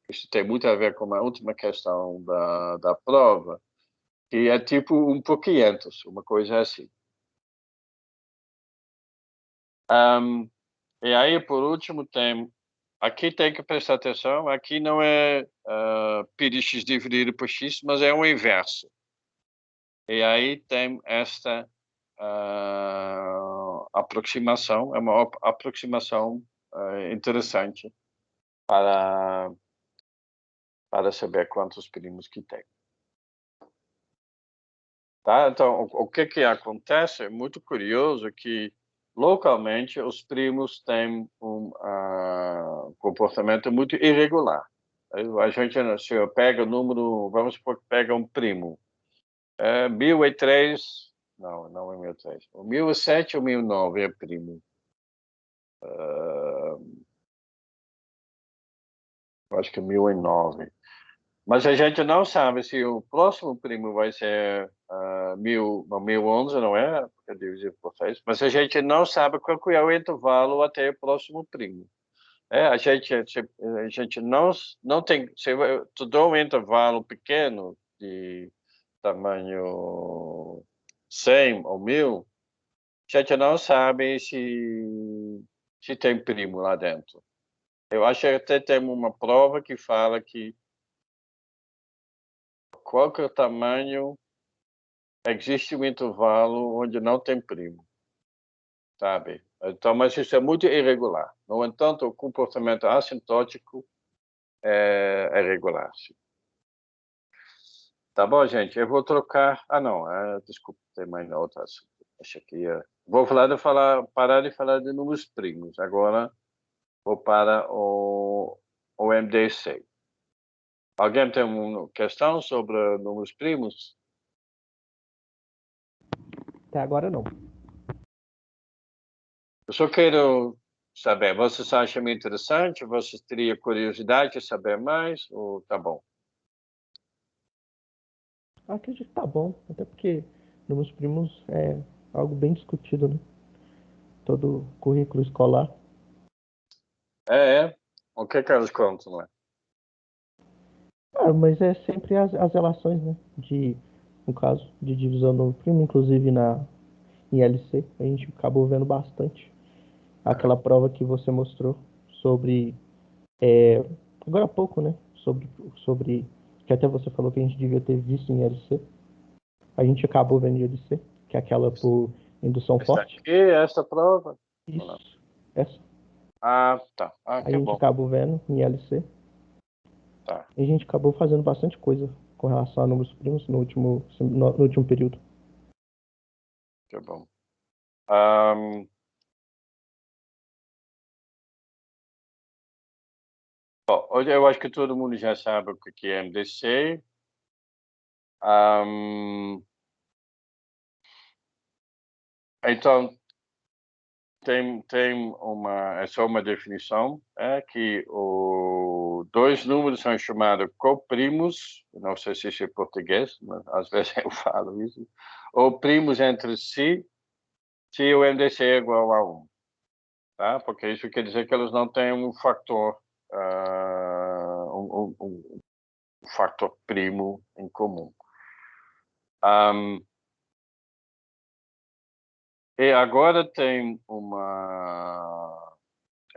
isso tem muito a ver com a última questão da prova, que é tipo 1 por 500, uma coisa assim. E aí, por último, aqui tem que prestar atenção, aqui não é πx dividido por x, mas é o inverso. E aí tem esta aproximação, é uma aproximação interessante para saber quantos primos que tem. Tá? Então, o que acontece é muito curioso que localmente os primos têm um comportamento muito irregular. A gente, se eu pego o número, vamos supor que pega um primo, 1003, não é 1003, o 1007 ou 1009 é primo. Acho que 1009. Mas a gente não sabe se o próximo primo vai ser 1011, não é? Porque dividido por 6. Mas a gente não sabe qual é o intervalo até o próximo primo. A gente não tem... Se eu te dou um intervalo pequeno de tamanho 100 ou 1000, a gente não sabe se tem primo lá dentro. Eu acho que até tem uma prova que fala que qualquer tamanho existe um intervalo onde não tem primo, sabe? Então, mas isso é muito irregular. No entanto, o comportamento assintótico é regular. Sim. Tá bom, gente? Eu vou trocar... não, desculpa, tem mais outras. Acho que vou parar de falar de números primos. Agora vou para o MDC. Alguém tem uma questão sobre números primos? Até agora não. Eu só quero saber, vocês acham interessante? Vocês teriam curiosidade de saber mais? Ou tá bom? Acredito que tá bom, até porque números primos é algo bem discutido, né? Todo currículo escolar. O que elas contam, né? Mas é sempre as relações, né? No caso, de divisão do número primo, inclusive em LC, a gente acabou vendo bastante. Aquela prova que você mostrou sobre, agora há pouco, né? Sobre, que até você falou que a gente devia ter visto em LC. A gente acabou vendo em LC, que é aquela por indução forte. E essa prova? Isso, essa. Tá. A Que gente bom. acabou vendo em LC. Tá. E a gente acabou fazendo bastante coisa com relação a números primos no último período. Que bom. Bom, hoje eu acho que todo mundo já sabe o que é MDC. Então, é só uma definição, que dois números são chamados coprimos, não sei se isso é português, mas às vezes eu falo isso, ou primos entre si, se o MDC é igual a 1, tá? Porque isso quer dizer que eles não têm um fator, um fator primo em comum. E agora tem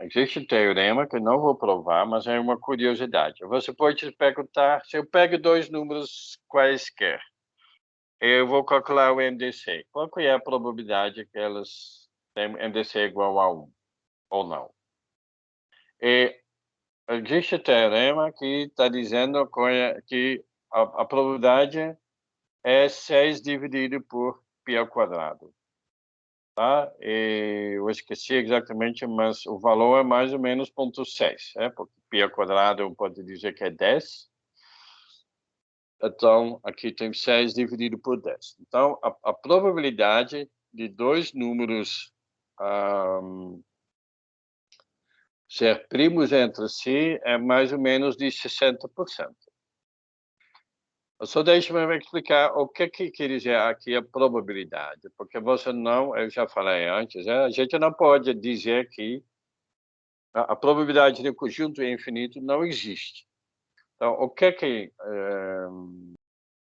existe um teorema que não vou provar, mas é uma curiosidade. Você pode se perguntar, se eu pego dois números quaisquer, eu vou calcular o MDC. Qual que é a probabilidade que elas têm MDC igual a 1 ou não? E existe um teorema que está dizendo que a probabilidade é 6 dividido por π². tá? E eu esqueci exatamente, mas o valor é mais ou menos 0,6, porque π ao quadrado pode dizer que é 10. Então, aqui tem 6 dividido por 10. Então, a probabilidade de dois números ser primos entre si é mais ou menos de 60%. Só deixe-me explicar o que quer dizer aqui a probabilidade, porque você não, eu já falei antes, a gente não pode dizer que a probabilidade de um conjunto infinito não existe. Então, o que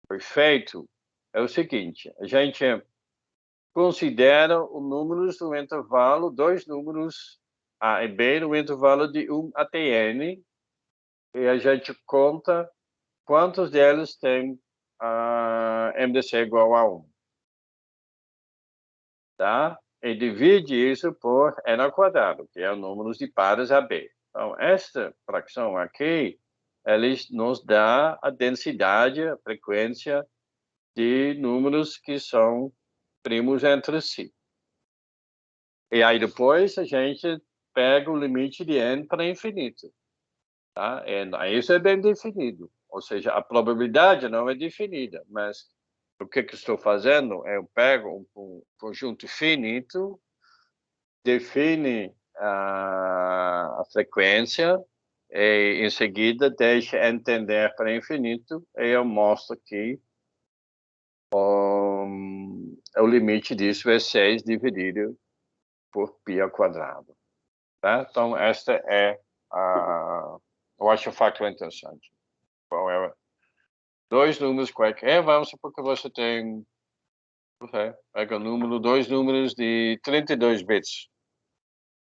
foi feito é o seguinte: a gente considera os números do intervalo, dois números A e B no intervalo de 1 até n, e a gente conta quantos deles tem MDC igual a 1. Tá? E divide isso por n ao quadrado, que é o número de pares AB. Então, esta fração aqui, ela nos dá a densidade, a frequência de números que são primos entre si. E aí depois a gente pega o limite de n para infinito. Tá? E isso é bem definido. Ou seja, a probabilidade não é definida, mas o que estou fazendo é eu pego um conjunto finito, define a frequência e em seguida deixa entender para infinito e eu mostro que o limite disso é 6 dividido por π ao quadrado. Tá? Então, esta é eu acho o fato interessante. Qual é? Dois números quaisquer, vamos supor que você tem, pega o número, dois números de 32 bits.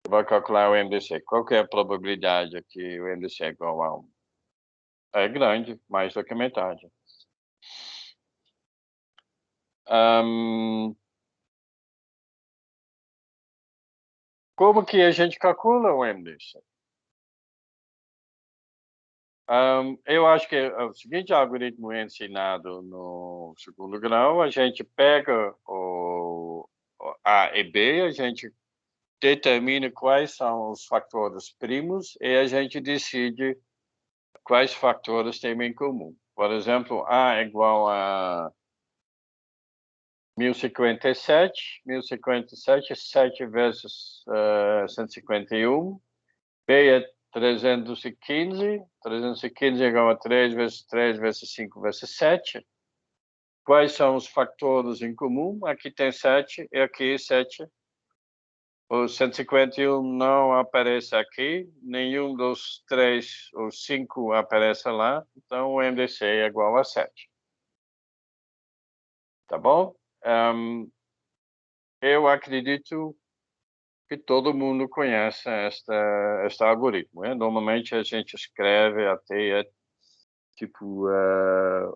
Você vai calcular o MDC. Qual que é a probabilidade que o MDC é igual a 1? É grande, mais do que metade. Como que a gente calcula o MDC? Eu acho que o seguinte algoritmo é ensinado no segundo grau, a gente pega o A e B, a gente determina quais são os fatores primos e a gente decide quais fatores têm em comum. Por exemplo, A é igual a 1057, 1057 é 7 vezes 151, B é 315, 315 é igual a 3 vezes 3 vezes 5 vezes 7. Quais são os fatores em comum? Aqui tem 7 e aqui 7. O 151 não aparece aqui, nenhum dos 3 ou 5 aparece lá, então o MDC é igual a 7. Tá bom? Eu acredito que todo mundo conhece este algoritmo. Normalmente a gente escreve até tipo, a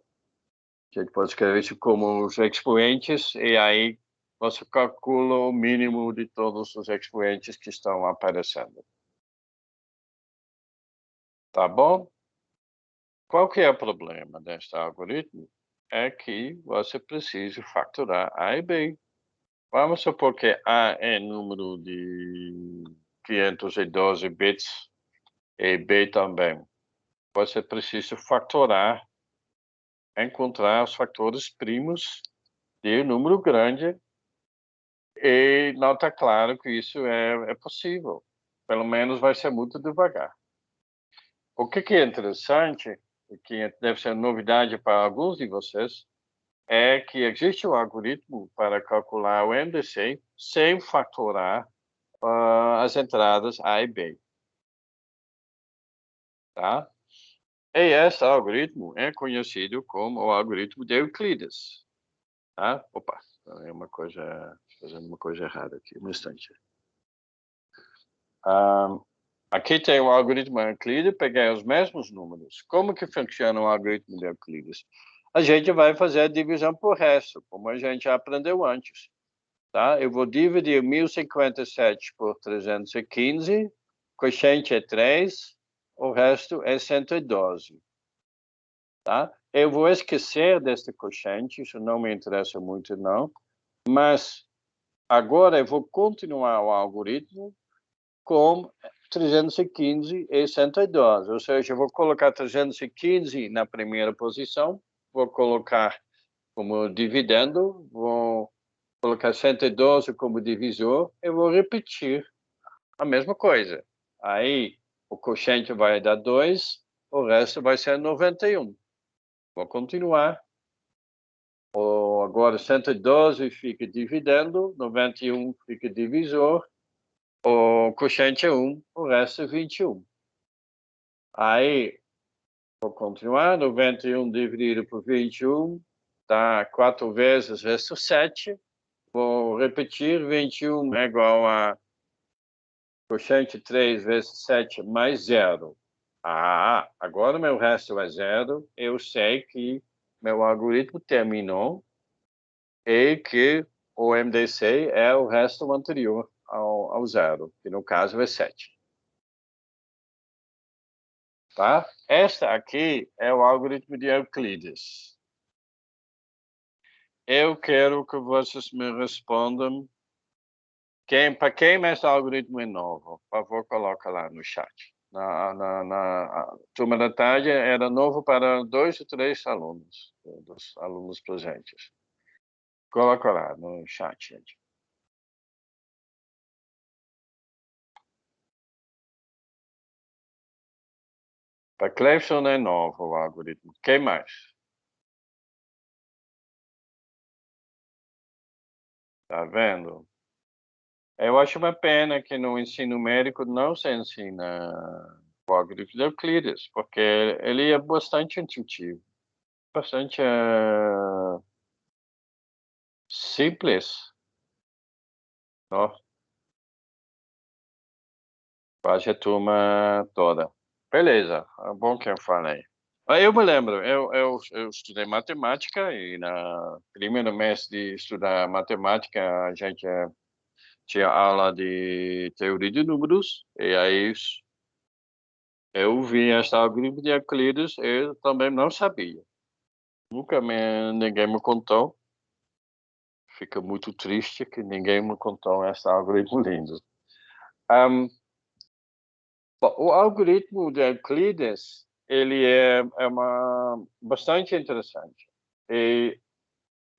gente pode escrever isso como os expoentes e aí você calcula o mínimo de todos os expoentes que estão aparecendo. Tá bom? Qual que é o problema deste algoritmo? É que você precisa factorar A e B. Vamos supor que A é número de 512 bits e B também. Você precisa factorar, encontrar os fatores primos de um número grande e não está claro que isso é possível. Pelo menos vai ser muito devagar. O que é interessante, que deve ser novidade para alguns de vocês, é que existe um algoritmo para calcular o MDC sem factorar as entradas A e B. Tá? E esse algoritmo é conhecido como o algoritmo de Euclides. Tá? Opa, é uma coisa, fazendo uma coisa errada aqui, um instante. Aqui tem o algoritmo de Euclides, peguei os mesmos números. Como que funciona o algoritmo de Euclides? A gente vai fazer a divisão por resto, como a gente já aprendeu antes. Tá? Eu vou dividir 1057 por 315, quociente é 3, o resto é 112. Tá? Eu vou esquecer deste quociente, isso não me interessa muito não, mas Agora eu vou continuar o algoritmo com 315 e 112. Ou seja, eu vou colocar 315 na primeira posição, vou colocar como dividendo, vou colocar 112 como divisor e vou repetir a mesma coisa. Aí o quociente vai dar 2, o resto vai ser 91. Vou continuar. Agora 112 fica dividendo, 91 fica divisor, o quociente é 1, o resto é 21. Aí vou continuar, 91 dividido por 21 dá 4 vezes, resto 7. Vou repetir, 21 é igual a quociente 3 vezes 7 mais 0. Agora meu resto é 0. Eu sei que meu algoritmo terminou e que o MDC é o resto anterior ao 0, que no caso é 7. Tá? Esta aqui é o algoritmo de Euclides. Eu quero que vocês me respondam para quem esse algoritmo é novo. Por favor, coloca lá no chat. Na turma da tarde era novo para 2 ou 3 alunos, dos alunos presentes. Coloca lá no chat, gente. Para Clefson é novo o algoritmo. Quem mais? Tá vendo? Eu acho uma pena que no ensino médico não se ensina o algoritmo de Euclides, porque ele é bastante intuitivo, bastante simples, ó, quase a turma toda. Beleza, é bom que eu falei. Eu me lembro, eu estudei matemática e na primeiro mês de estudar matemática a gente tinha aula de teoria de números e aí eu vi essa algoritmo de Euclides, eu também não sabia. Ninguém me contou. Fica muito triste que ninguém me contou esse algoritmo lindo. Bom, o algoritmo de Euclides, ele bastante interessante. E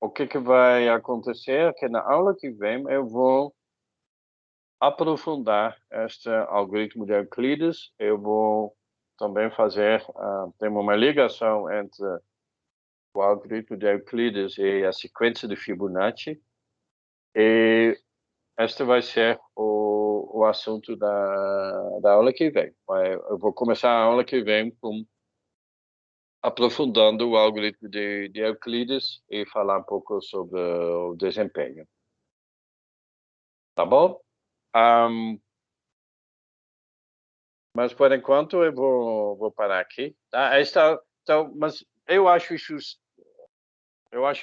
o que vai acontecer é que na aula que vem eu vou aprofundar este algoritmo de Euclides. Eu vou também fazer, tem uma ligação entre o algoritmo de Euclides e a sequência de Fibonacci. E este vai ser o assunto da aula que vem. Eu vou começar a aula que vem aprofundando o algoritmo de Euclides e falar um pouco sobre o desempenho. Tá bom? Mas por enquanto eu vou parar aqui. Tá? Então, mas eu acho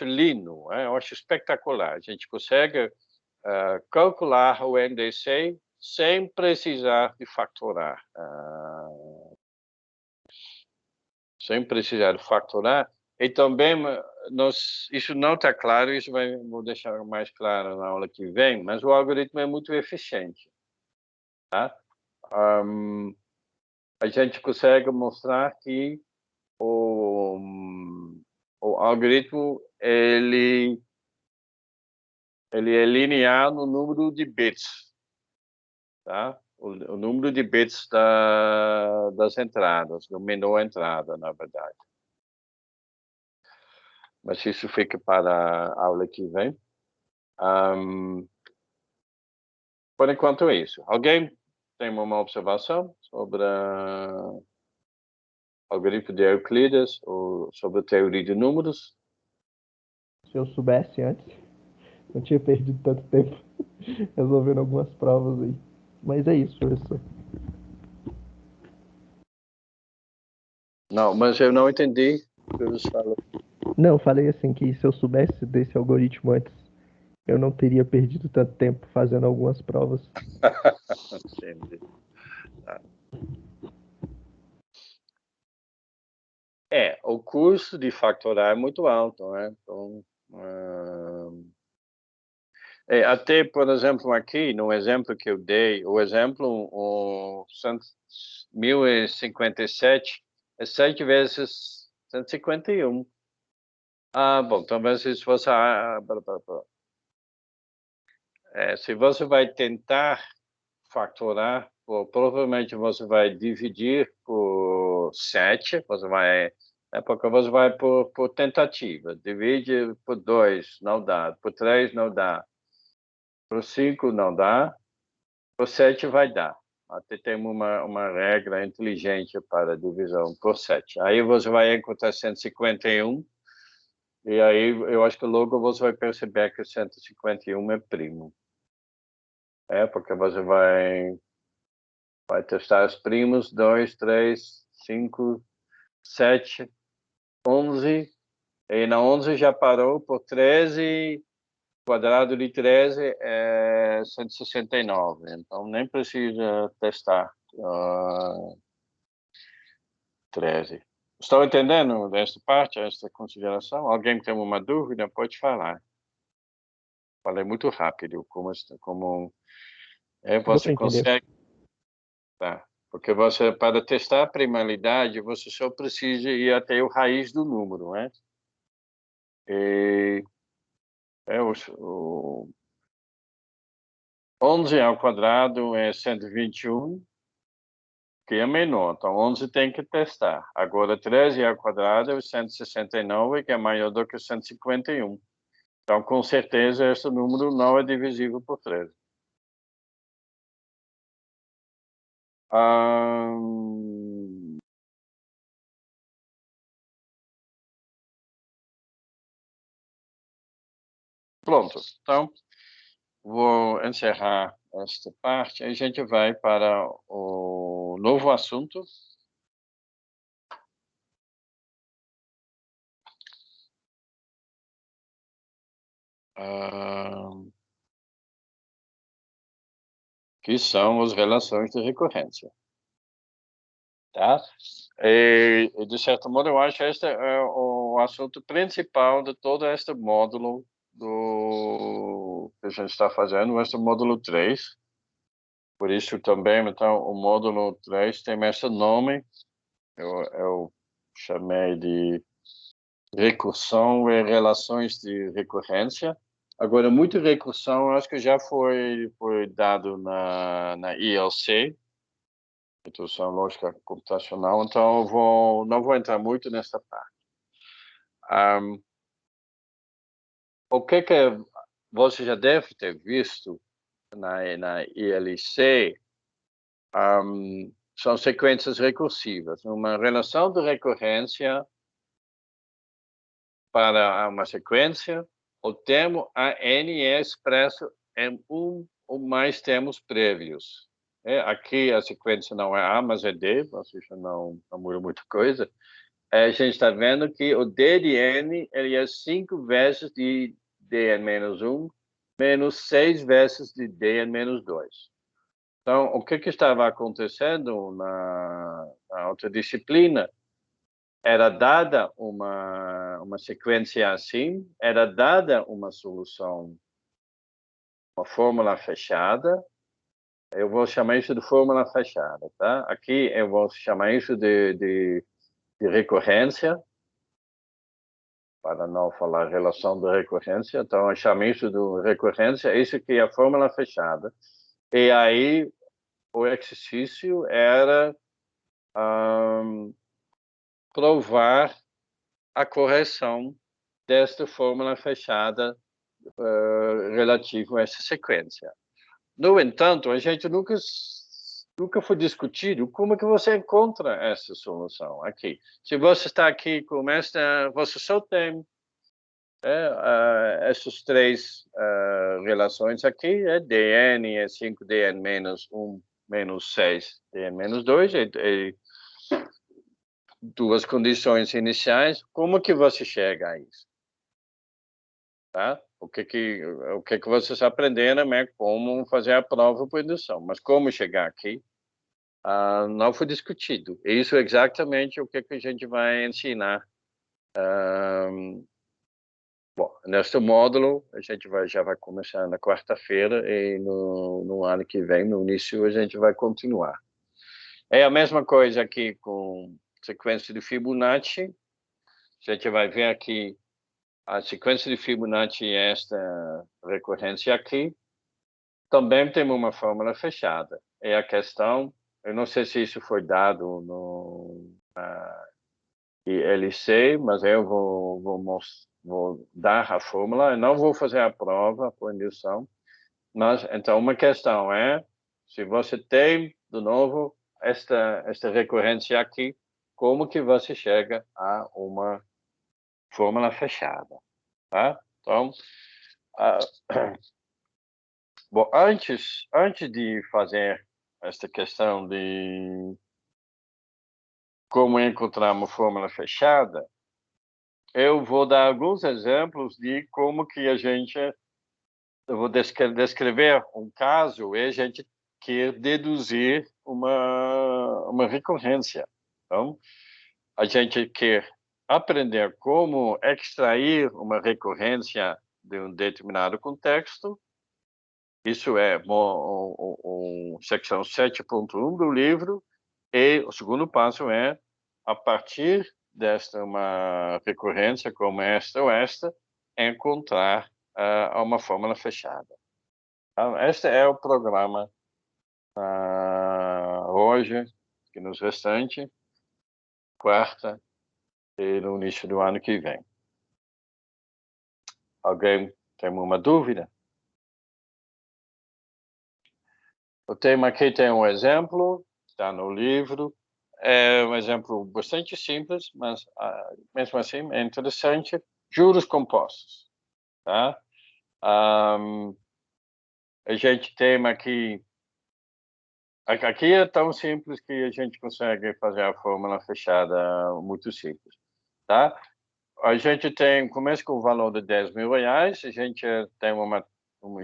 lindo, eu acho espetacular. A gente consegue calcular o NDC sem precisar de factorar. Sem precisar de factorar. E também, isso não está claro, vou deixar mais claro na aula que vem, mas o algoritmo é muito eficiente. Tá? A gente consegue mostrar que o algoritmo ele é linear no número de bits, tá? O número de bits das entradas, do menu entrada, na verdade. Mas isso fica para a aula que vem. Por enquanto é isso. Alguém tem uma observação sobre o algoritmo de Euclides ou sobre a teoria de números? Se eu soubesse antes, não tinha perdido tanto tempo resolvendo algumas provas aí. Mas é isso, professor. Não, mas eu não entendi o que você falou. Não, falei assim que se eu soubesse desse algoritmo antes, eu não teria perdido tanto tempo fazendo algumas provas. Entendi. Tá. O custo de factorar é muito alto, né? Então, Até, por exemplo, aqui, no exemplo que eu dei, o exemplo, o 1057 é 7 vezes 151. Bom, talvez se você... se você vai tentar factorar, provavelmente você vai dividir por 7, porque você vai por tentativa. Divide por 2, não dá. Por 3, não dá. Por 5, não dá. Por 7 vai dar. Até tem uma regra inteligente para divisão por 7. Aí você vai encontrar 151, e aí eu acho que logo você vai perceber que 151 é primo. Porque você vai testar os primos, 2, 3, 5, 7, 11, e na 11 já parou por 13, quadrado de 13 é 169, então nem precisa testar 13. Estão entendendo esta parte, esta consideração? Alguém tem uma dúvida? Pode falar. Falei muito rápido, como Deu você para entender. consegue... Tá. Porque você, para testar a primalidade, você só precisa ir até o raiz do número, né? E o 11 ao quadrado é 121, que é menor. Então, 11 tem que testar. Agora, 13 ao quadrado é 169, que é maior do que 151. Então, com certeza, esse número não é divisível por 13. Pronto. Então, vou encerrar esta parte. A gente vai para o novo assunto. Que são as relações de recorrência. Tá? De certo modo, eu acho que este é o assunto principal de todo este módulo que a gente está fazendo, este módulo 3. Por isso também, então, o módulo 3 tem esse nome, eu chamei de recursão e relações de recorrência. Agora, muita recursão, acho que já foi dado na ILC, Introdução Lógica Computacional, então não vou entrar muito nessa parte. O que você já deve ter visto na ILC são sequências recursivas. Uma relação de recorrência para uma sequência, o termo AN é expresso em um ou mais termos prévios. Aqui a sequência não é A, mas é D, ou seja, não muda muita coisa. A gente está vendo que o D de N ele é 5 vezes de Dn-1 menos 6 vezes de Dn-2. Então, o que estava acontecendo na outra disciplina? Era dada uma sequência assim, era dada uma solução, uma fórmula fechada. Eu vou chamar isso de fórmula fechada, tá? Aqui eu vou chamar isso de recorrência, para não falar relação de recorrência. Então, eu chamo isso de recorrência, isso aqui é a fórmula fechada. E aí, o exercício era provar a correção desta fórmula fechada relativo a essa sequência. No entanto, a gente nunca foi discutido como que você encontra essa solução aqui. Se você está aqui com esta, você só tem essas três relações aqui, dn é 5dn menos 1 menos 6 dn menos 2, duas condições iniciais. Como que você chega a isso? Tá? O que vocês aprenderam é como fazer a prova por indução, mas como chegar aqui não foi discutido. Isso é exatamente o que a gente vai ensinar Bom, neste módulo, a gente já vai começar na quarta-feira e no ano que vem, no início, a gente vai continuar. É a mesma coisa aqui com sequência de Fibonacci. A gente vai ver aqui a sequência de Fibonacci, esta recorrência aqui. Também tem uma fórmula fechada. É a questão, eu não sei se isso foi dado no ILC, mas eu vou dar a fórmula. Eu não vou fazer a prova por indução. Mas, então, uma questão é, se você tem, de novo, esta recorrência aqui, como que você chega a uma fórmula fechada, tá? Então, ah, bom, antes de fazer esta questão de como encontrar uma fórmula fechada, eu vou dar alguns exemplos de como que eu vou descrever um caso e a gente quer deduzir uma recorrência. Então, a gente quer aprender como extrair uma recorrência de um determinado contexto. Isso é seção 7.1 do livro. E o segundo passo é, a partir desta uma recorrência como esta ou esta, encontrar uma fórmula fechada. Então, este é o programa hoje, que nos restante, quarta e no início do ano que vem. Alguém tem uma dúvida? O tema aqui tem um exemplo, está no livro. É um exemplo bastante simples, mas mesmo assim é interessante. Juros compostos, tá? A gente tem aqui é tão simples que a gente consegue fazer a fórmula fechada muito simples, tá? A gente começa com o valor de R$ 10.000, a gente tem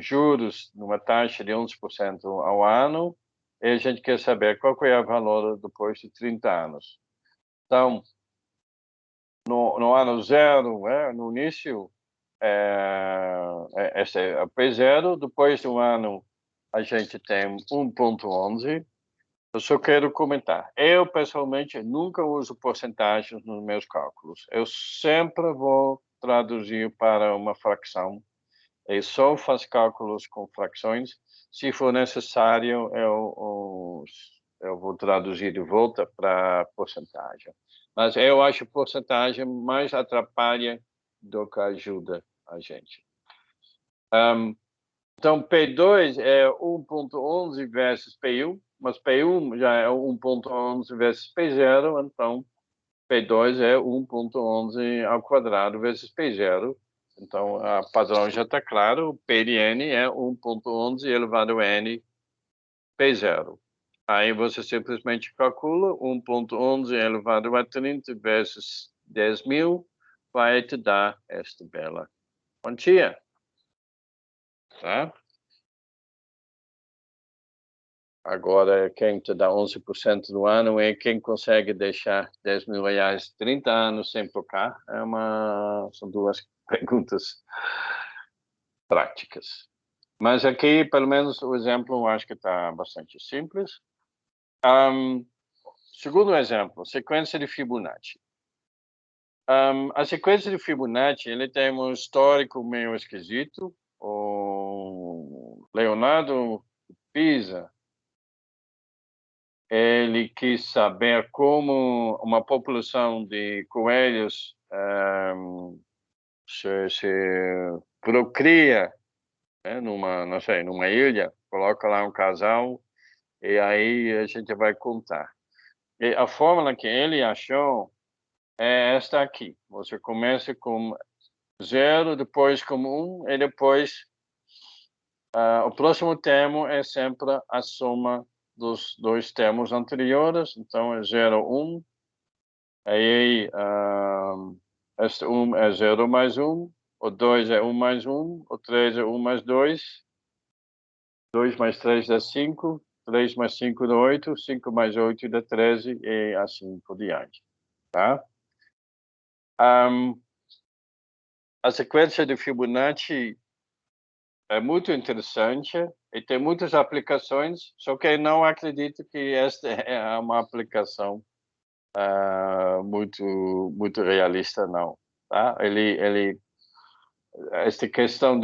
juros numa taxa de 11% ao ano, e a gente quer saber qual que é o valor depois de 30 anos. Então, no ano zero, no início, esse é o P0, depois do ano a gente tem 1,11. Eu só quero comentar. Eu, pessoalmente, nunca uso porcentagens nos meus cálculos. Eu sempre vou traduzir para uma fração. Eu só faço cálculos com frações. Se for necessário, eu vou traduzir de volta para porcentagem. Mas eu acho porcentagem mais atrapalha do que ajuda a gente. Então, P2 é 1,11 versus P1, mas P1 já é 1,11 versus P0, então P2 é 1,11 ao quadrado versus P0. Então, o padrão já está claro, o P de N é 1,11 elevado a N P0. Aí você simplesmente calcula 1,11 elevado a 30 versus 10.000, vai te dar esta bela quantia. Tá? Agora, quem te dá 11% do ano é quem consegue deixar R$ 10.000 30 anos sem tocar. São duas perguntas práticas. Mas aqui, pelo menos, o exemplo eu acho que está bastante simples. Segundo exemplo, sequência de Fibonacci. A sequência de Fibonacci, ele tem um histórico meio esquisito. O Leonardo Pisa, ele quis saber como uma população de coelhos se procria, né, não sei, numa ilha, coloca lá um casal e aí a gente vai contar. E a fórmula que ele achou é esta aqui. Você começa com 0, depois com 1 e depois o próximo termo é sempre a soma dos dois termos anteriores. Então é 0, 1. Aí este 1 é 0 mais 1. O 2 é 1 mais 1. O 3 é 1 mais 2. 2 mais 3 dá 5. 3 mais 5 dá 8. 5 mais 8 dá 13 e assim por diante. Tá? A sequência de Fibonacci é muito interessante e tem muitas aplicações, só que eu não acredito que esta é uma aplicação muito realista, não. Tá? Esta questão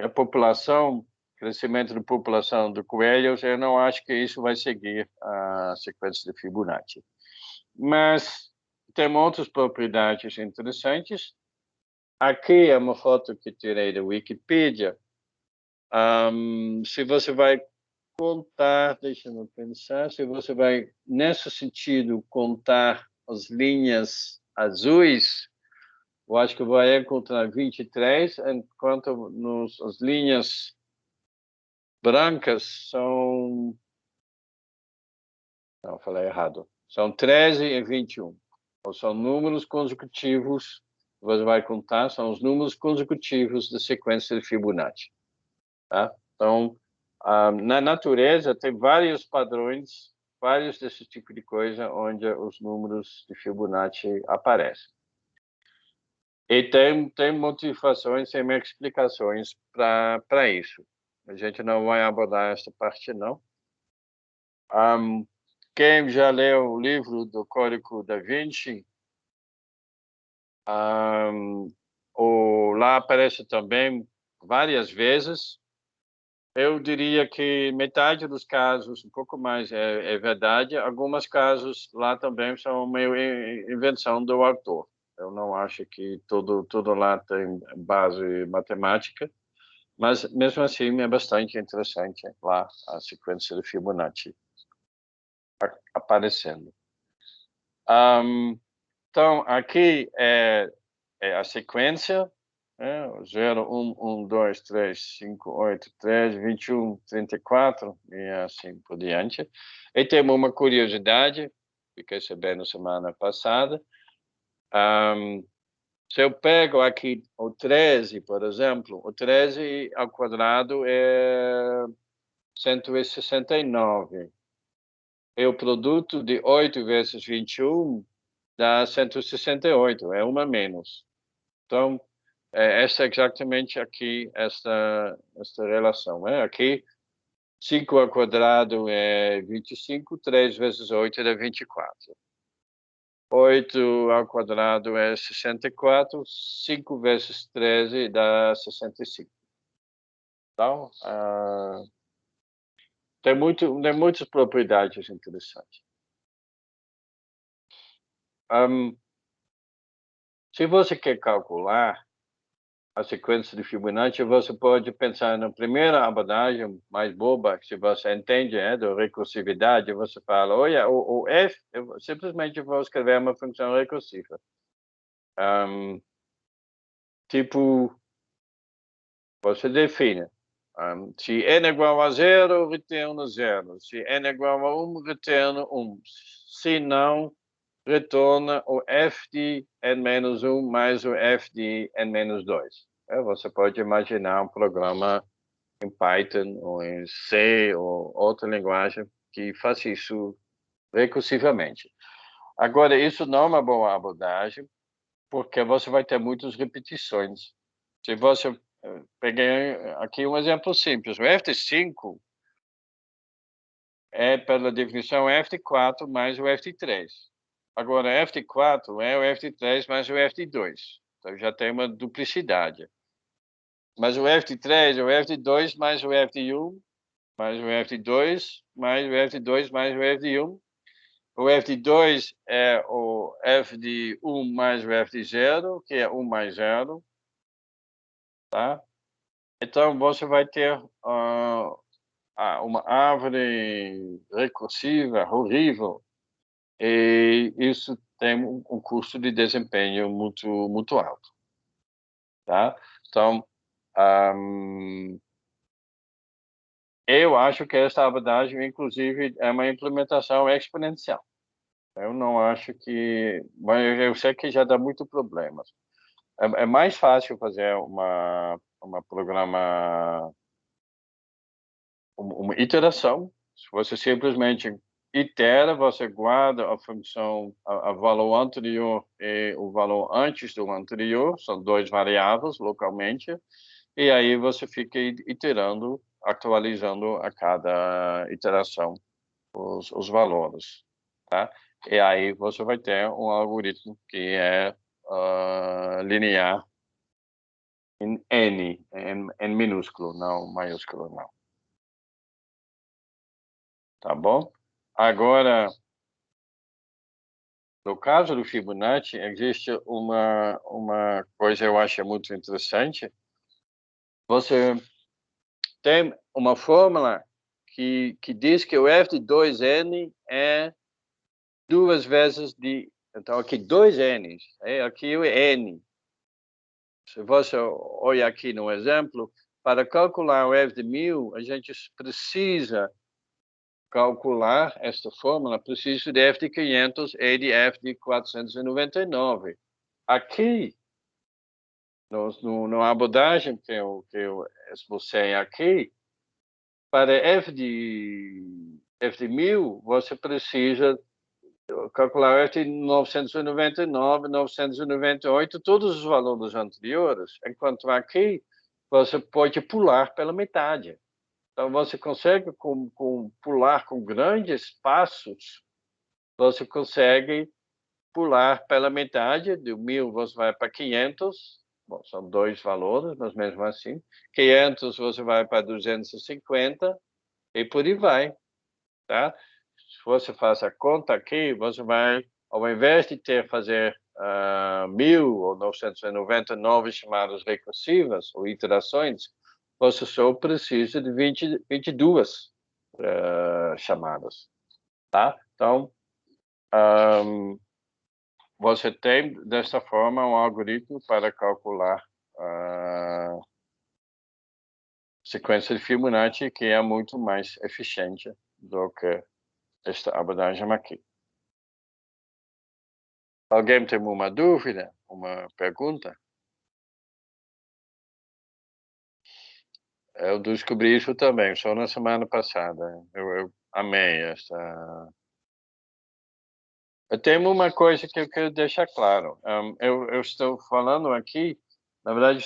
a população, crescimento da população de coelhos, eu não acho que isso vai seguir a sequência de Fibonacci. Mas tem outras propriedades interessantes. Aqui é uma foto que tirei da Wikipedia. Se você vai contar, deixa eu pensar, se você vai, nesse sentido, contar as linhas azuis, eu acho que vai encontrar 23, enquanto as linhas brancas são... Não, falei errado. São 13 e 21. Ou são números consecutivos, você vai contar, são os números consecutivos da sequência de Fibonacci. Tá? Então, na natureza tem vários padrões, vários desse tipo de coisa, onde os números de Fibonacci aparecem. E tem motivações, tem explicações para isso. A gente não vai abordar essa parte, não. Quem já leu o livro do Código da Vinci, lá aparece também várias vezes. Eu diria que metade dos casos, um pouco mais, é verdade. Alguns casos lá também são meio invenção do autor. Eu não acho que tudo lá tem base matemática, mas mesmo assim é bastante interessante lá a sequência de Fibonacci aparecendo. Então, aqui é a sequência, 0, 1, 1, 2, 3, 5, 8, 13, 21, 34 e assim por diante. E temos uma curiosidade, fiquei sabendo semana passada. Se eu pego aqui o 13, por exemplo, o 13 ao quadrado é 169. E o produto de 8 vezes 21 dá 168, é uma menos. Então, essa é exatamente aqui, esta relação. Aqui, 5 ao quadrado é 25, 3 vezes 8 é 24. 8 ao quadrado é 64, 5 vezes 13 dá 65. Então, tem muitas propriedades interessantes. Se você quer calcular a sequência de Fibonacci, você pode pensar na primeira abordagem mais boba, que se você entende, da recursividade, você fala, olha, o f, eu simplesmente vou escrever uma função recursiva. Tipo, você define, se n é igual a 0, retorna 0. Se n é igual a 1, retorna 1. Se não, retorna o f de n-1 mais o f de n-2. Você pode imaginar um programa em Python ou em C ou outra linguagem que faz isso recursivamente. Agora, isso não é uma boa abordagem, porque você vai ter muitas repetições. Se você peguei aqui um exemplo simples, o f de 5 é, pela definição, f de 4 mais o f de 3. Agora, f de 4 é o f de 3 mais o f de 2. Então, já tem uma duplicidade. Mas o f de 3 é o f de 2 mais o f de 1, mais o f de 2, mais o f de 2, mais o f de 1. O f de 2 é o f de 1 mais o f de 0, que é 1 mais 0. Tá? Então, você vai ter uma árvore recursiva horrível, e isso tem um custo de desempenho muito alto. Tá? Então, eu acho que essa abordagem, inclusive, é uma implementação exponencial. Eu não acho que... Mas eu sei que já dá muito problemas. É mais fácil fazer uma iteração, se você simplesmente itera, você guarda a função, a valor anterior e o valor antes do anterior, são dois variáveis localmente, e aí você fica iterando, atualizando a cada iteração os valores, tá? E aí você vai ter um algoritmo que é linear em N, em minúsculo, não maiúsculo, não. Tá bom? Agora, no caso do Fibonacci, existe uma coisa que eu acho muito interessante. Você tem uma fórmula que diz que o f de 2n é duas vezes de... Então, aqui 2n's, aqui o n. Se você olhar aqui no exemplo, para calcular o f de 1000, a gente precisa calcular esta fórmula, preciso de f de 500 e de f de 499. Aqui, na abordagem que eu esbocei aqui, para f de 1000, você precisa calcular f de 999, 998, todos os valores anteriores, enquanto aqui você pode pular pela metade. Então, você consegue pular com grandes passos, você consegue pular pela metade, do 1000 você vai para 500, bom, são dois valores, mas mesmo assim, 500 você vai para 250 e por aí vai, tá? Se você faz a conta aqui, você vai, ao invés de fazer 1000 ou 999 chamadas recursivas ou iterações, você só precisa de 22 chamadas, tá? Então, você tem, dessa forma, um algoritmo para calcular a sequência de Fibonacci que é muito mais eficiente do que esta abordagem aqui. Alguém tem uma dúvida, uma pergunta? Eu descobri isso também, só na semana passada. Eu amei essa. Eu tenho uma coisa que eu quero deixar claro. Eu estou falando aqui, na verdade,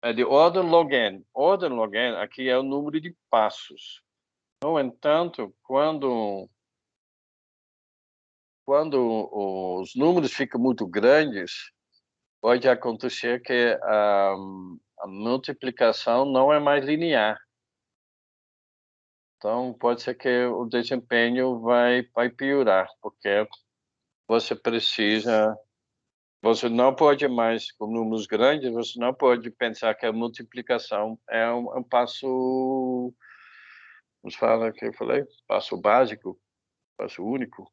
é de ordem log n. Ordem log n aqui é o número de passos. No entanto, quando os números ficam muito grandes, pode acontecer que a multiplicação não é mais linear. Então, pode ser que o desempenho vai piorar, porque você não pode mais, com números grandes, você não pode pensar que a multiplicação é um passo, vamos falar que eu falei, passo básico, passo único.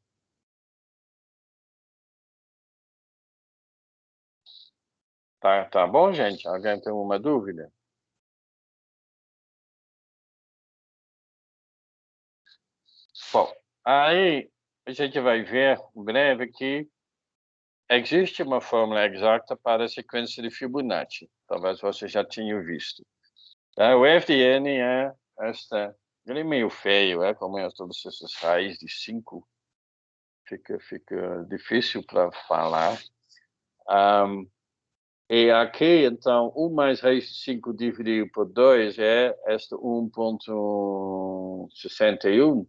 Tá bom, gente? Alguém tem uma dúvida? Bom, aí a gente vai ver em breve que existe uma fórmula exata para a sequência de Fibonacci. Talvez você já tenha visto. Tá? O f de n é esta... Ele é meio feio, como é todas essas raízes de 5. Fica difícil para falar. E aqui, então, 1 mais raiz de 5 dividido por 2 é esta 1,61.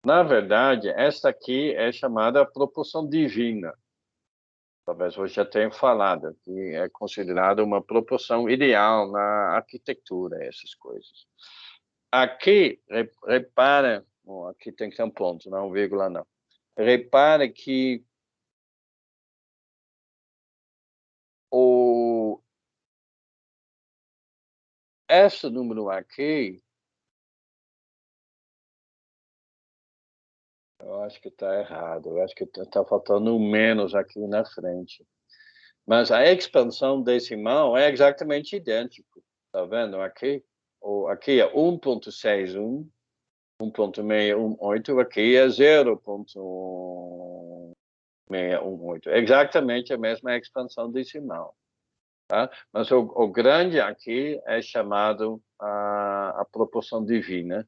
Na verdade, esta aqui é chamada proporção divina. Talvez você já tenha falado, que é considerada uma proporção ideal na arquitetura, essas coisas. Aqui, repara, aqui tem que ter um ponto, não vírgula não. Repara que esse número aqui, eu acho que está errado. Eu acho que está faltando um menos aqui na frente. Mas a expansão decimal é exatamente idêntico. Tá vendo aqui? Aqui é 1,61, 1,618, aqui é 0,618. É exatamente a mesma expansão decimal. Tá? Mas o grande aqui é chamado a proporção divina.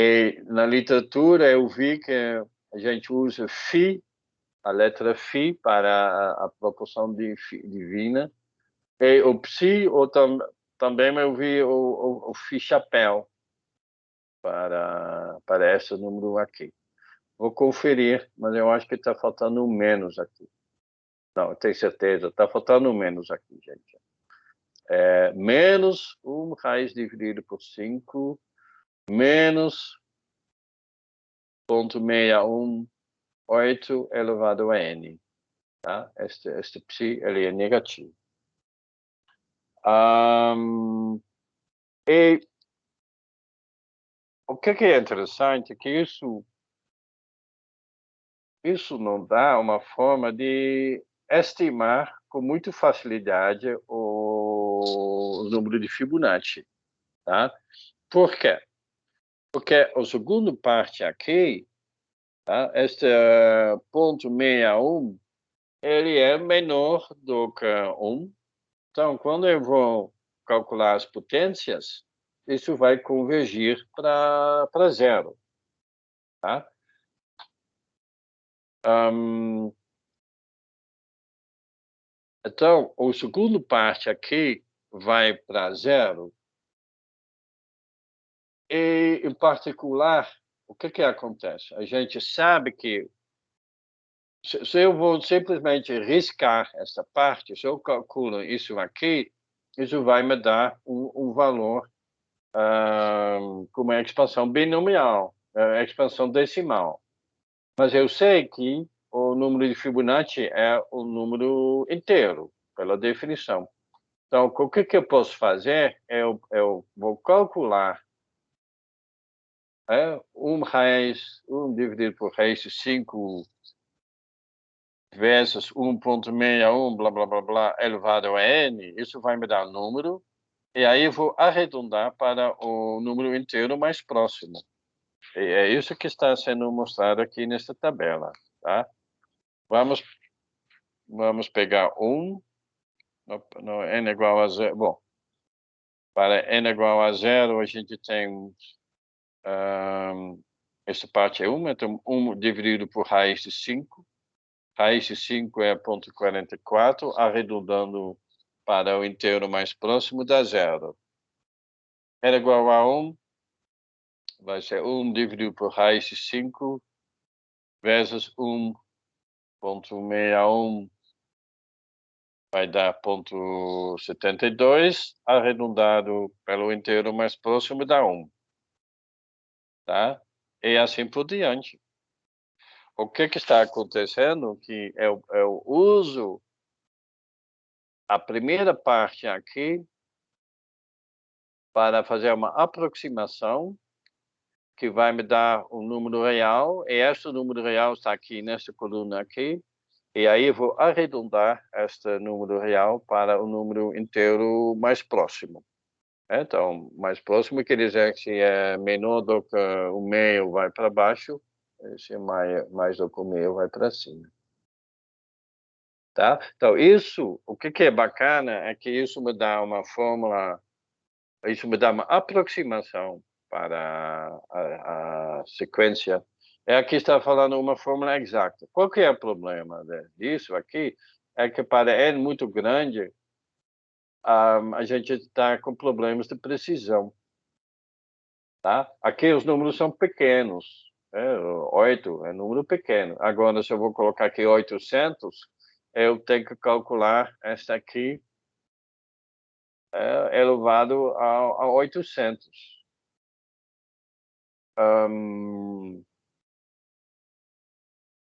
E na literatura eu vi que a gente usa φ, a letra φ para a proporção divina. E o psi, também eu vi o φ chapéu para esse número aqui. Vou conferir, mas eu acho que está faltando um menos aqui. Não, eu tenho certeza, está faltando um menos aqui, gente. Menos 1 raiz dividido por 5, menos 0,618 elevado a n. Tá? Este psi ele é negativo. E o que é interessante é que isso não dá uma forma de estimar com muita facilidade o número de Fibonacci. Tá? Por quê? Porque a segunda parte aqui, tá? Este ponto 61, ele é menor do que 1. Então, quando eu vou calcular as potências, isso vai convergir para zero. Tá? Então, a segunda parte aqui vai para zero. E, em particular, o que acontece? A gente sabe que se eu vou simplesmente riscar essa parte, se eu calculo isso aqui, isso vai me dar um valor com uma expansão binomial, expansão decimal. Mas eu sei que o número de Fibonacci é o número inteiro, pela definição. Então, o que eu posso fazer? Eu vou calcular 1 dividido por raiz de 5 vezes 1,61, blá, blá, blá, blá, elevado a n, isso vai me dar um número, e aí eu vou arredondar para o número inteiro mais próximo. E é isso que está sendo mostrado aqui nesta tabela, tá? Vamos pegar 1, no n igual a 0, bom, para n igual a 0, a gente tem, essa parte é 1, então 1 dividido por raiz de 5, raiz de 5 é 0,44, arredondando para o inteiro mais próximo dá 0. N igual a 1, vai ser 1 dividido por raiz de 5, vezes 1,61, vai dar 0,72, arredondado pelo inteiro mais próximo dá 1. Tá? E assim por diante. O que está acontecendo que eu uso a primeira parte aqui para fazer uma aproximação que vai me dar um número real, e este número real está aqui nesta coluna aqui, e aí eu vou arredondar este número real para o número inteiro mais próximo. Então, mais próximo quer dizer que se é menor do que o meio vai para baixo, se é mais do que o meio vai para cima. Tá? Então, isso, o que é bacana é que isso me dá uma fórmula, isso me dá uma aproximação para a sequência. Aqui está falando uma fórmula exata. Qual que é o problema disso aqui? É que para n muito grande, a gente está com problemas de precisão. Tá? Aqui os números são pequenos. 8 é número pequeno. Agora, se eu vou colocar aqui 800, eu tenho que calcular esta aqui elevado a 800.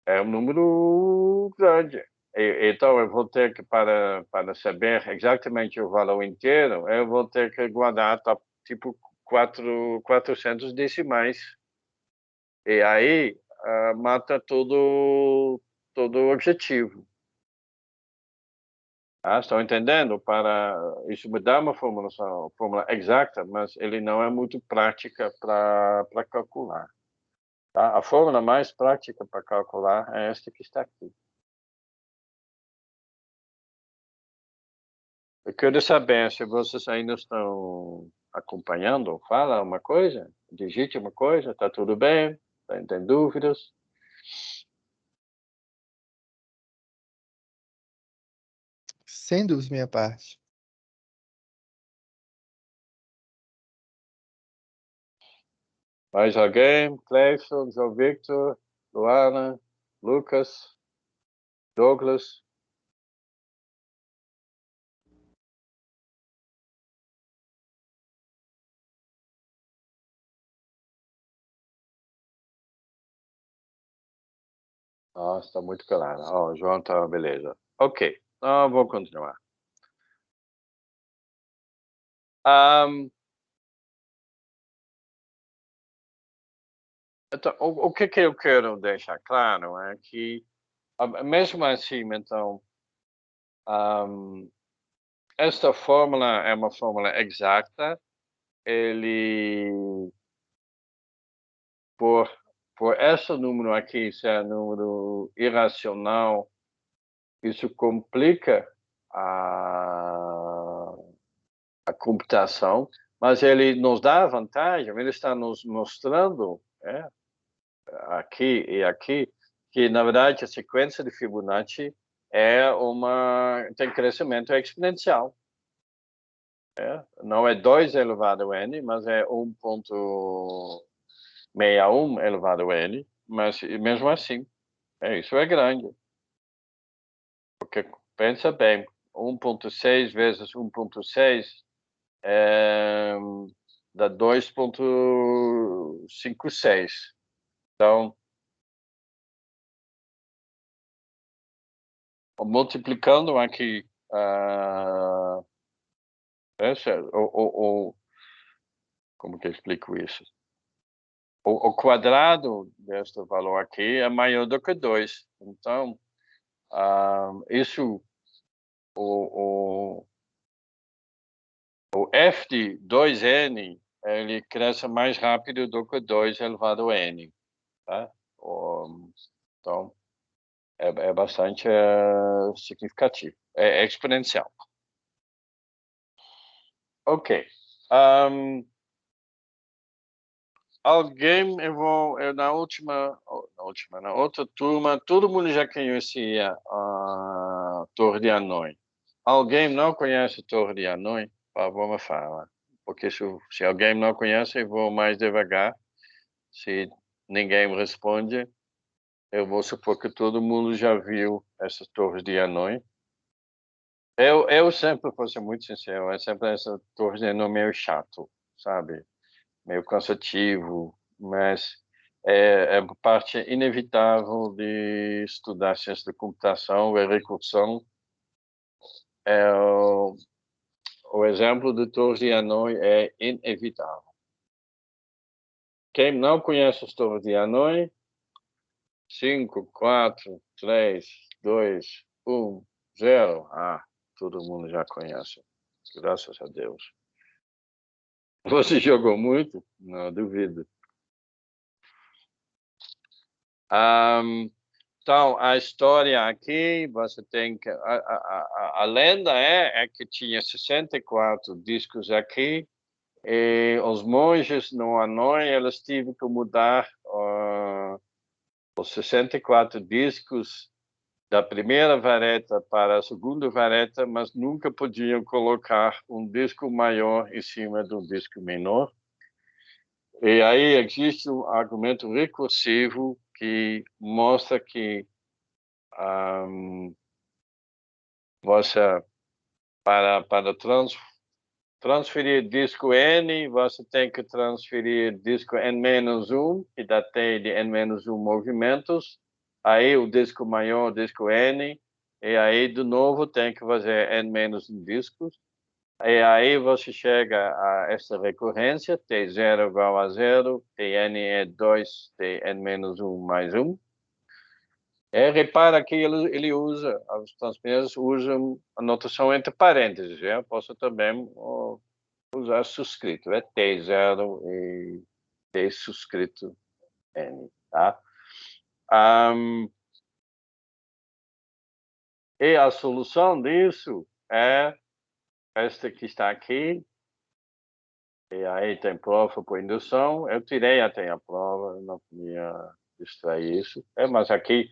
É um número grande. Então, eu vou ter que, para saber exatamente o valor inteiro, eu vou ter que guardar tipo 400 decimais. E aí, mata todo o objetivo. Estão entendendo? Isso me dá uma fórmula exata, mas ele não é muito prática para calcular. Tá? A fórmula mais prática para calcular é esta que está aqui. Eu quero saber se vocês ainda estão acompanhando? Fala uma coisa, digite uma coisa, está tudo bem? Tem dúvidas? Sem dúvida, minha parte. Mais alguém? Cleison, João Victor, Luana, Lucas, Douglas? Nossa, está muito claro. O João está beleza. Ok, então vou continuar. Então, o que eu quero deixar claro é que, mesmo assim, então, esta fórmula é uma fórmula exata. Ele, por esse número aqui ser número irracional, isso complica a computação, mas ele nos dá a vantagem, ele está nos mostrando, aqui e aqui, que na verdade a sequência de Fibonacci tem crescimento exponencial. Não é 2 elevado a n, mas é 1,61 elevado a n, mas mesmo assim, isso é grande. Porque pensa bem, 1,6 vezes 1,6 dá 2,56. Então, multiplicando aqui, como que eu explico isso? O quadrado deste valor aqui é maior do que 2. Então, isso, o f de 2n, ele cresce mais rápido do que 2 elevado a n. Tá? Então, é bastante significativo. É exponencial. Ok. Alguém, na outra turma, todo mundo já conhecia a Torre de Hanoi. Alguém não conhece a Torre de Hanoi? Por favor, me fala. Porque se alguém não conhece, eu vou mais devagar. Se ninguém me responde, eu vou supor que todo mundo já viu essas torres de Hanoi. Eu sempre, vou ser muito sincero, essa torre de Hanoi meio chato, sabe? Meio cansativo, mas é parte inevitável de estudar ciência da computação e recursão. O exemplo de Torres de Hanoi é inevitável. Quem não conhece as Torres de Hanoi, 5, 4, 3, 2, 1, 0. Todo mundo já conhece. Graças a Deus. Você jogou muito? Não, duvido. Então, a história aqui, você tem que... A lenda é que tinha 64 discos aqui, e os monges no Hanoi, eles tiveram que mudar os 64 discos da primeira vareta para a segunda vareta, mas nunca podiam colocar um disco maior em cima de um disco menor. E aí existe um argumento recursivo que mostra que você, para transferir disco N, você tem que transferir disco N-1, que dá T de N-1 movimentos, aí o disco maior, o disco N, e aí de novo tem que fazer N-1 discos, e aí você chega a essa recorrência, T0 igual a 0, Tn é 2, Tn-1 mais 1. Repara que ele usa, as transferências usam a notação entre parênteses. Eu posso também usar suscrito, é T0 e T suscrito N, tá? E a solução disso é esta que está aqui, E aí tem prova por indução. Eu tirei até a prova, não podia distrair isso. Mas aqui,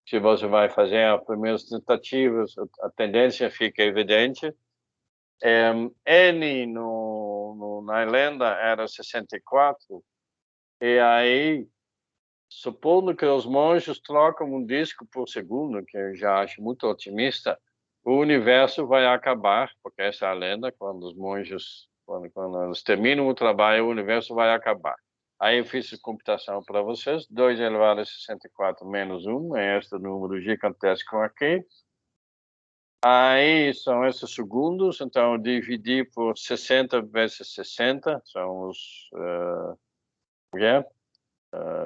se você vai fazer as primeiras tentativas, a tendência fica evidente. N na Irlanda era 64, e aí, supondo que os monges trocam um disco por segundo, que eu já acho muito otimista, o universo vai acabar, porque essa é a lenda, quando os monges, quando eles terminam o trabalho, o universo vai acabar. Aí eu fiz a computação para vocês, 2 elevado a 64 menos 1, é este número gigantesco aqui. Aí são esses segundos, então eu dividi por 60 vezes 60, são os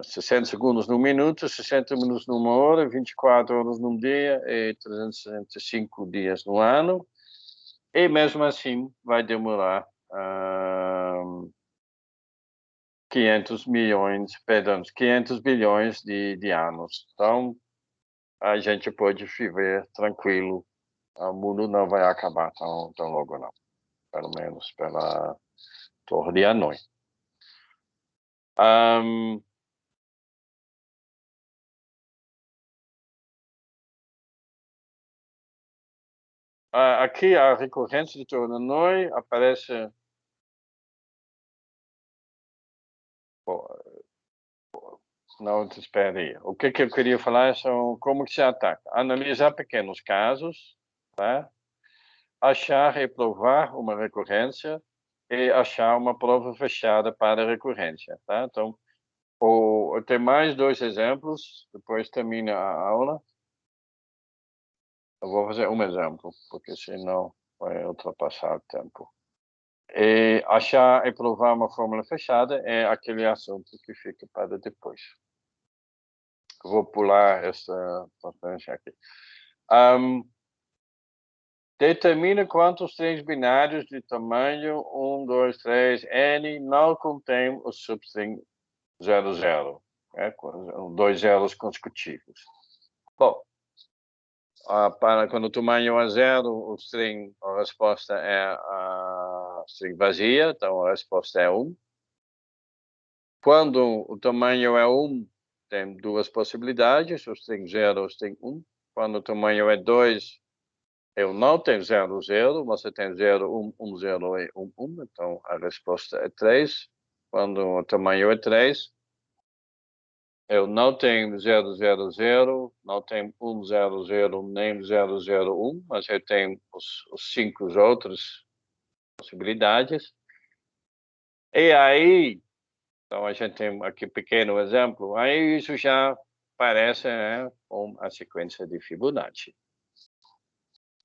60 segundos num minuto, 60 minutos numa hora, 24 horas num dia e 365 dias no ano. E mesmo assim vai demorar 500 bilhões de anos. Então a gente pode viver tranquilo. O mundo não vai acabar tão logo, não. Pelo menos pela Torre de Hanoi. Aqui a recorrência de Torre de Hanoi aparece. Não, espera aí. O que eu queria falar são como que se ataca. Analisar pequenos casos, tá? Achar e provar uma recorrência e achar uma prova fechada para a recorrência, tá? Então, eu tenho mais 2 exemplos, depois termina a aula. Eu vou fazer um exemplo, porque senão vai ultrapassar o tempo. E achar e provar uma fórmula fechada é aquele assunto que fica para depois. Eu vou pular essa transferência aqui. Determina quantos strings binários de tamanho 1, 2, 3, N não contém o substring 00, com 2 zeros consecutivos. Bom, para quando o tamanho é 0, a resposta é a string vazia, então a resposta é 1. Quando o tamanho é 1, tem 2 possibilidades, o string 0 ou o string 1. Quando o tamanho é 2, eu não tenho 0, 0, você tem 0, 1, 1, 0 e 1, 1, então a resposta é 3. Quando o tamanho é 3, eu não tenho 0, 0, 0, não tenho 1, 0, 0, nem 0, 0, 1, mas eu tenho os 5 outras possibilidades. E aí, então a gente tem aqui um pequeno exemplo, aí isso já parece a sequência de Fibonacci.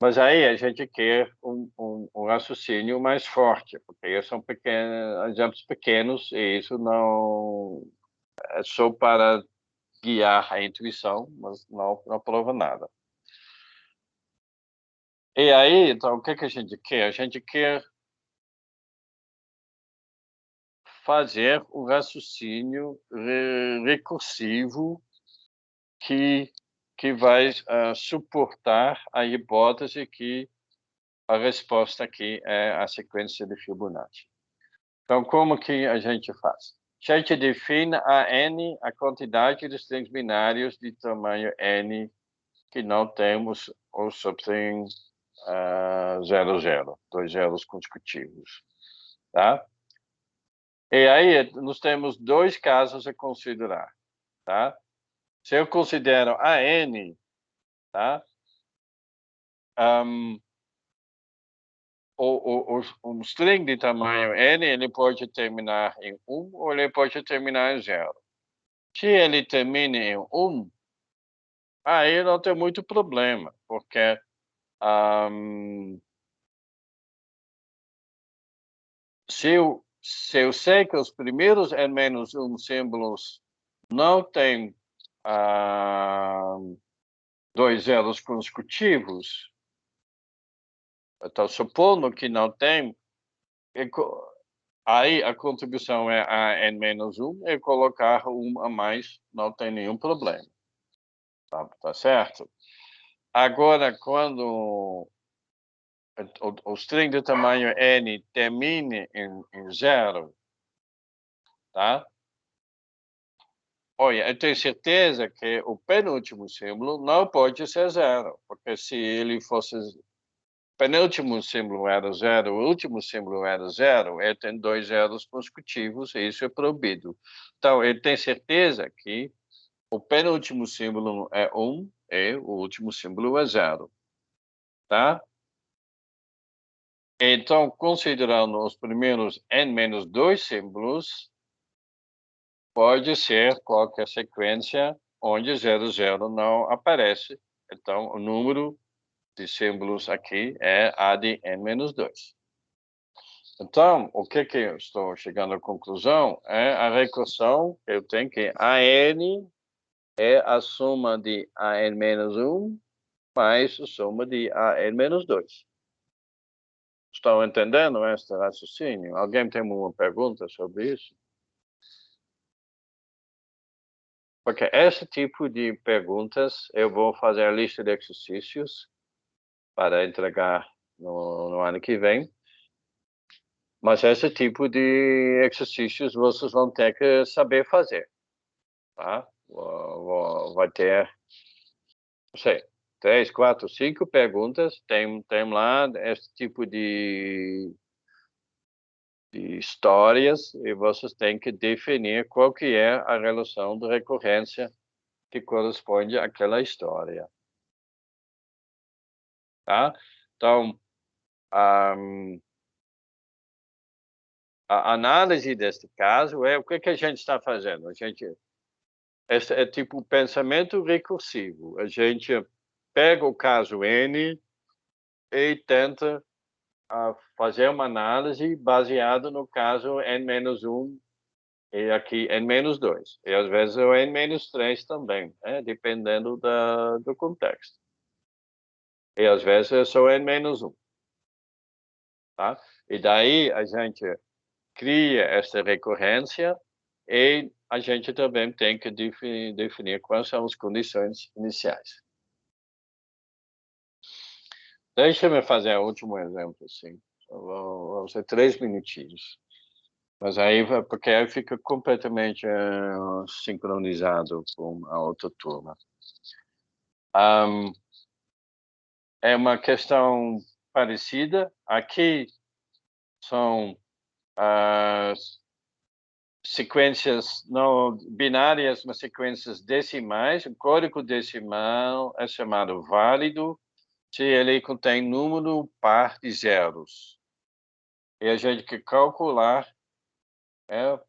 Mas aí a gente quer um raciocínio mais forte, porque são exemplos pequenos e isso não é só para guiar a intuição, mas não prova nada. E aí, então, o que a gente quer? A gente quer fazer um raciocínio recursivo que vai suportar a hipótese que a resposta aqui é a sequência de Fibonacci. Então, como que a gente faz? A gente define a n, a quantidade de strings binários de tamanho n que não temos o substring 00, 2 zeros consecutivos, tá? E aí, nós temos 2 casos a considerar, tá? Se eu considero a n, tá? Um string de tamanho n, ele pode terminar em 1 ou ele pode terminar em 0. Se ele termina em 1, aí não tem muito problema, porque se eu sei que os primeiros n-1 símbolos não têm 2 zeros consecutivos, então supondo que não tem, aí a contribuição é a n-1 e colocar 1 a mais não tem nenhum problema. Tá certo? Agora, quando o string de tamanho n termine em 0, tá? Olha, eu tenho certeza que o penúltimo símbolo não pode ser 0, porque se ele fosse... O penúltimo símbolo era 0, o último símbolo era 0, ele tem 2 zeros consecutivos, e isso é proibido. Então, ele tem certeza que o penúltimo símbolo é 1 e o último símbolo é 0, tá? Então, considerando os primeiros n-2 símbolos, pode ser qualquer sequência onde 00 não aparece. Então, o número de símbolos aqui é a de n-2. Então, o que eu estou chegando à conclusão é a recursão que eu tenho que AN é a soma de AN-1 mais a soma de AN-2. Estão entendendo este raciocínio? Alguém tem uma pergunta sobre isso? Porque esse tipo de perguntas eu vou fazer a lista de exercícios para entregar no ano que vem. Mas esse tipo de exercícios vocês vão ter que saber fazer, tá? Vai ter, não sei, 3, 4, 5 perguntas. Tem lá esse tipo de histórias e vocês têm que definir qual que é a relação de recorrência que corresponde àquela história, tá? Então, a análise deste caso é o que a gente está fazendo. Esse é tipo pensamento recursivo. A gente pega o caso N e tenta fazer uma análise baseada no caso N-1 e aqui N-2. E às vezes o N-3 também, né? Dependendo do contexto. E às vezes é só N-1. Tá? E daí a gente cria essa recorrência e a gente também tem que definir quais são as condições iniciais. Deixa-me fazer o último exemplo, assim. Vou ser 3 minutinhos. Mas aí, porque aí fica completamente sincronizado com a outra turma. É uma questão parecida. Aqui são as sequências não binárias, mas sequências decimais. O código decimal é chamado válido se ele contém número par de zeros. E a gente quer calcular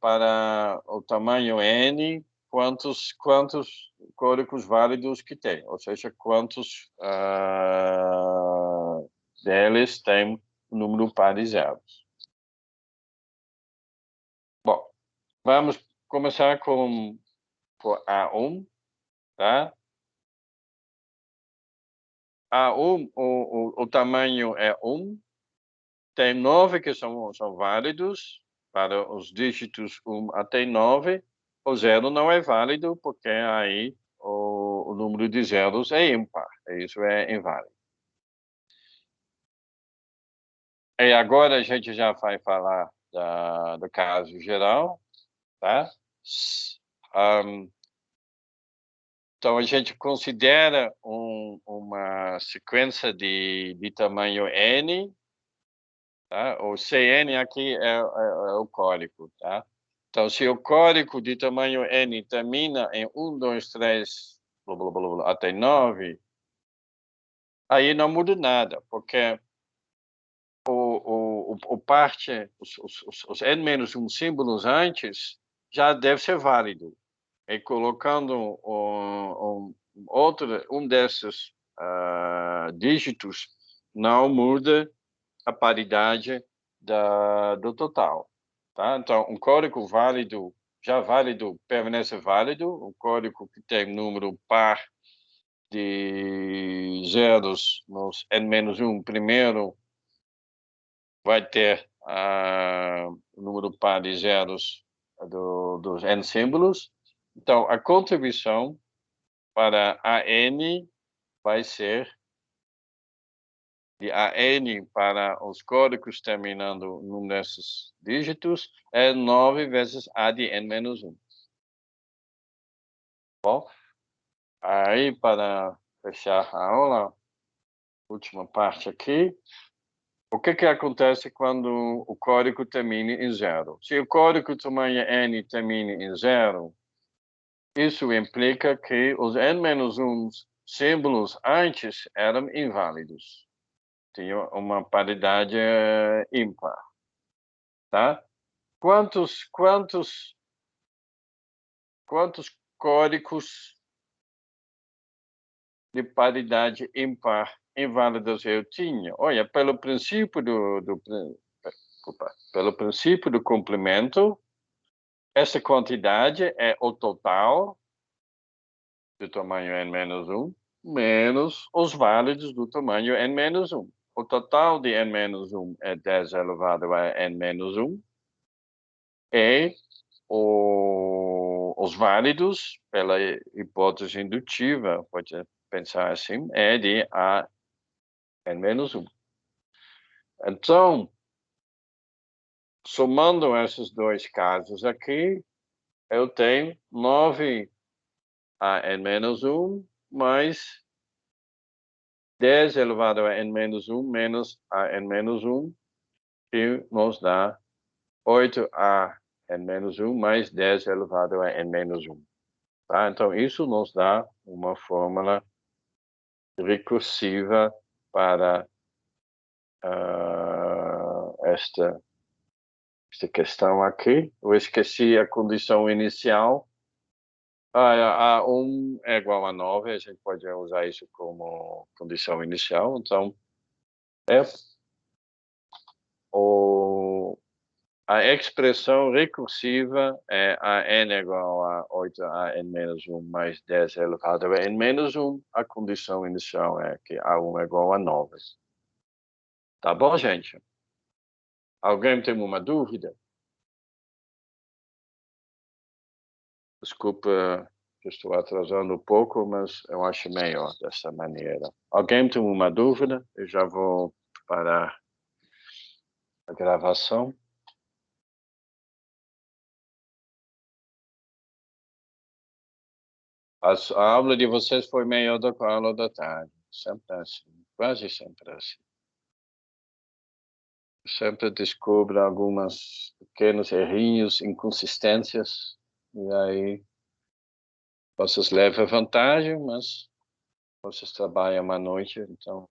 para o tamanho n quantos códigos válidos que tem, ou seja, quantos deles tem o número par de zeros. Bom, vamos começar com A1, tá? A1, o tamanho é 1, tem 9 que são válidos para os dígitos 1 até 9, o 0 não é válido porque aí o número de zeros é ímpar, isso é inválido. E agora a gente já vai falar do caso geral, tá? Então, a gente considera uma sequência de tamanho n, tá? O Cn aqui é o código, tá? Então, se o código de tamanho n termina em 1, 2, 3, blá, blá, blá, blá, até 9, aí não muda nada, porque os n-1 símbolos antes já deve ser válido. E colocando um desses dígitos não muda a paridade do total. Tá? Então, um código válido, já válido, permanece válido. Um código que tem número par de zeros nos n-1 primeiro vai ter o número par de zeros dos n símbolos. Então, a contribuição para a n vai ser de AN para os códigos terminando num desses dígitos é 9 vezes A de N-1. Bom, aí para fechar a aula, última parte aqui, o que acontece quando o código termina em 0? Se o código tamanho N termina em 0, isso implica que os N-1 símbolos antes eram inválidos. Tinha uma paridade ímpar, tá? Quantos códigos de paridade ímpar inválidos eu tinha? Olha, pelo princípio pelo princípio do complemento, essa quantidade é o total do tamanho n-1 menos os válidos do tamanho n-1. O total de n-1 é 10 elevado a n-1 e os válidos, pela hipótese indutiva, pode pensar assim, é de a n-1. Então, somando esses dois casos aqui, eu tenho 9 a n-1 mais 10 elevado a n-1 menos a n-1, que nos dá 8 a n-1 mais 10 elevado a n-1. Tá? Então, isso nos dá uma fórmula recursiva para esta questão aqui. Eu esqueci a condição inicial. A1 é igual a 9, a gente pode usar isso como condição inicial. Então, a expressão recursiva é a n é igual a 8 a n-1 mais 10 elevado a n-1. A condição inicial é que a1 é igual a 9. Tá bom, gente? Alguém tem uma dúvida? Desculpa que estou atrasando um pouco, mas eu acho melhor dessa maneira. Alguém tem uma dúvida? Eu já vou parar a gravação. A aula de vocês foi melhor do que a aula da tarde. Sempre assim. Quase sempre assim. Sempre descubro algumas pequenos errinhos, inconsistências, e aí vocês levam vantagem, mas vocês trabalham à noite, então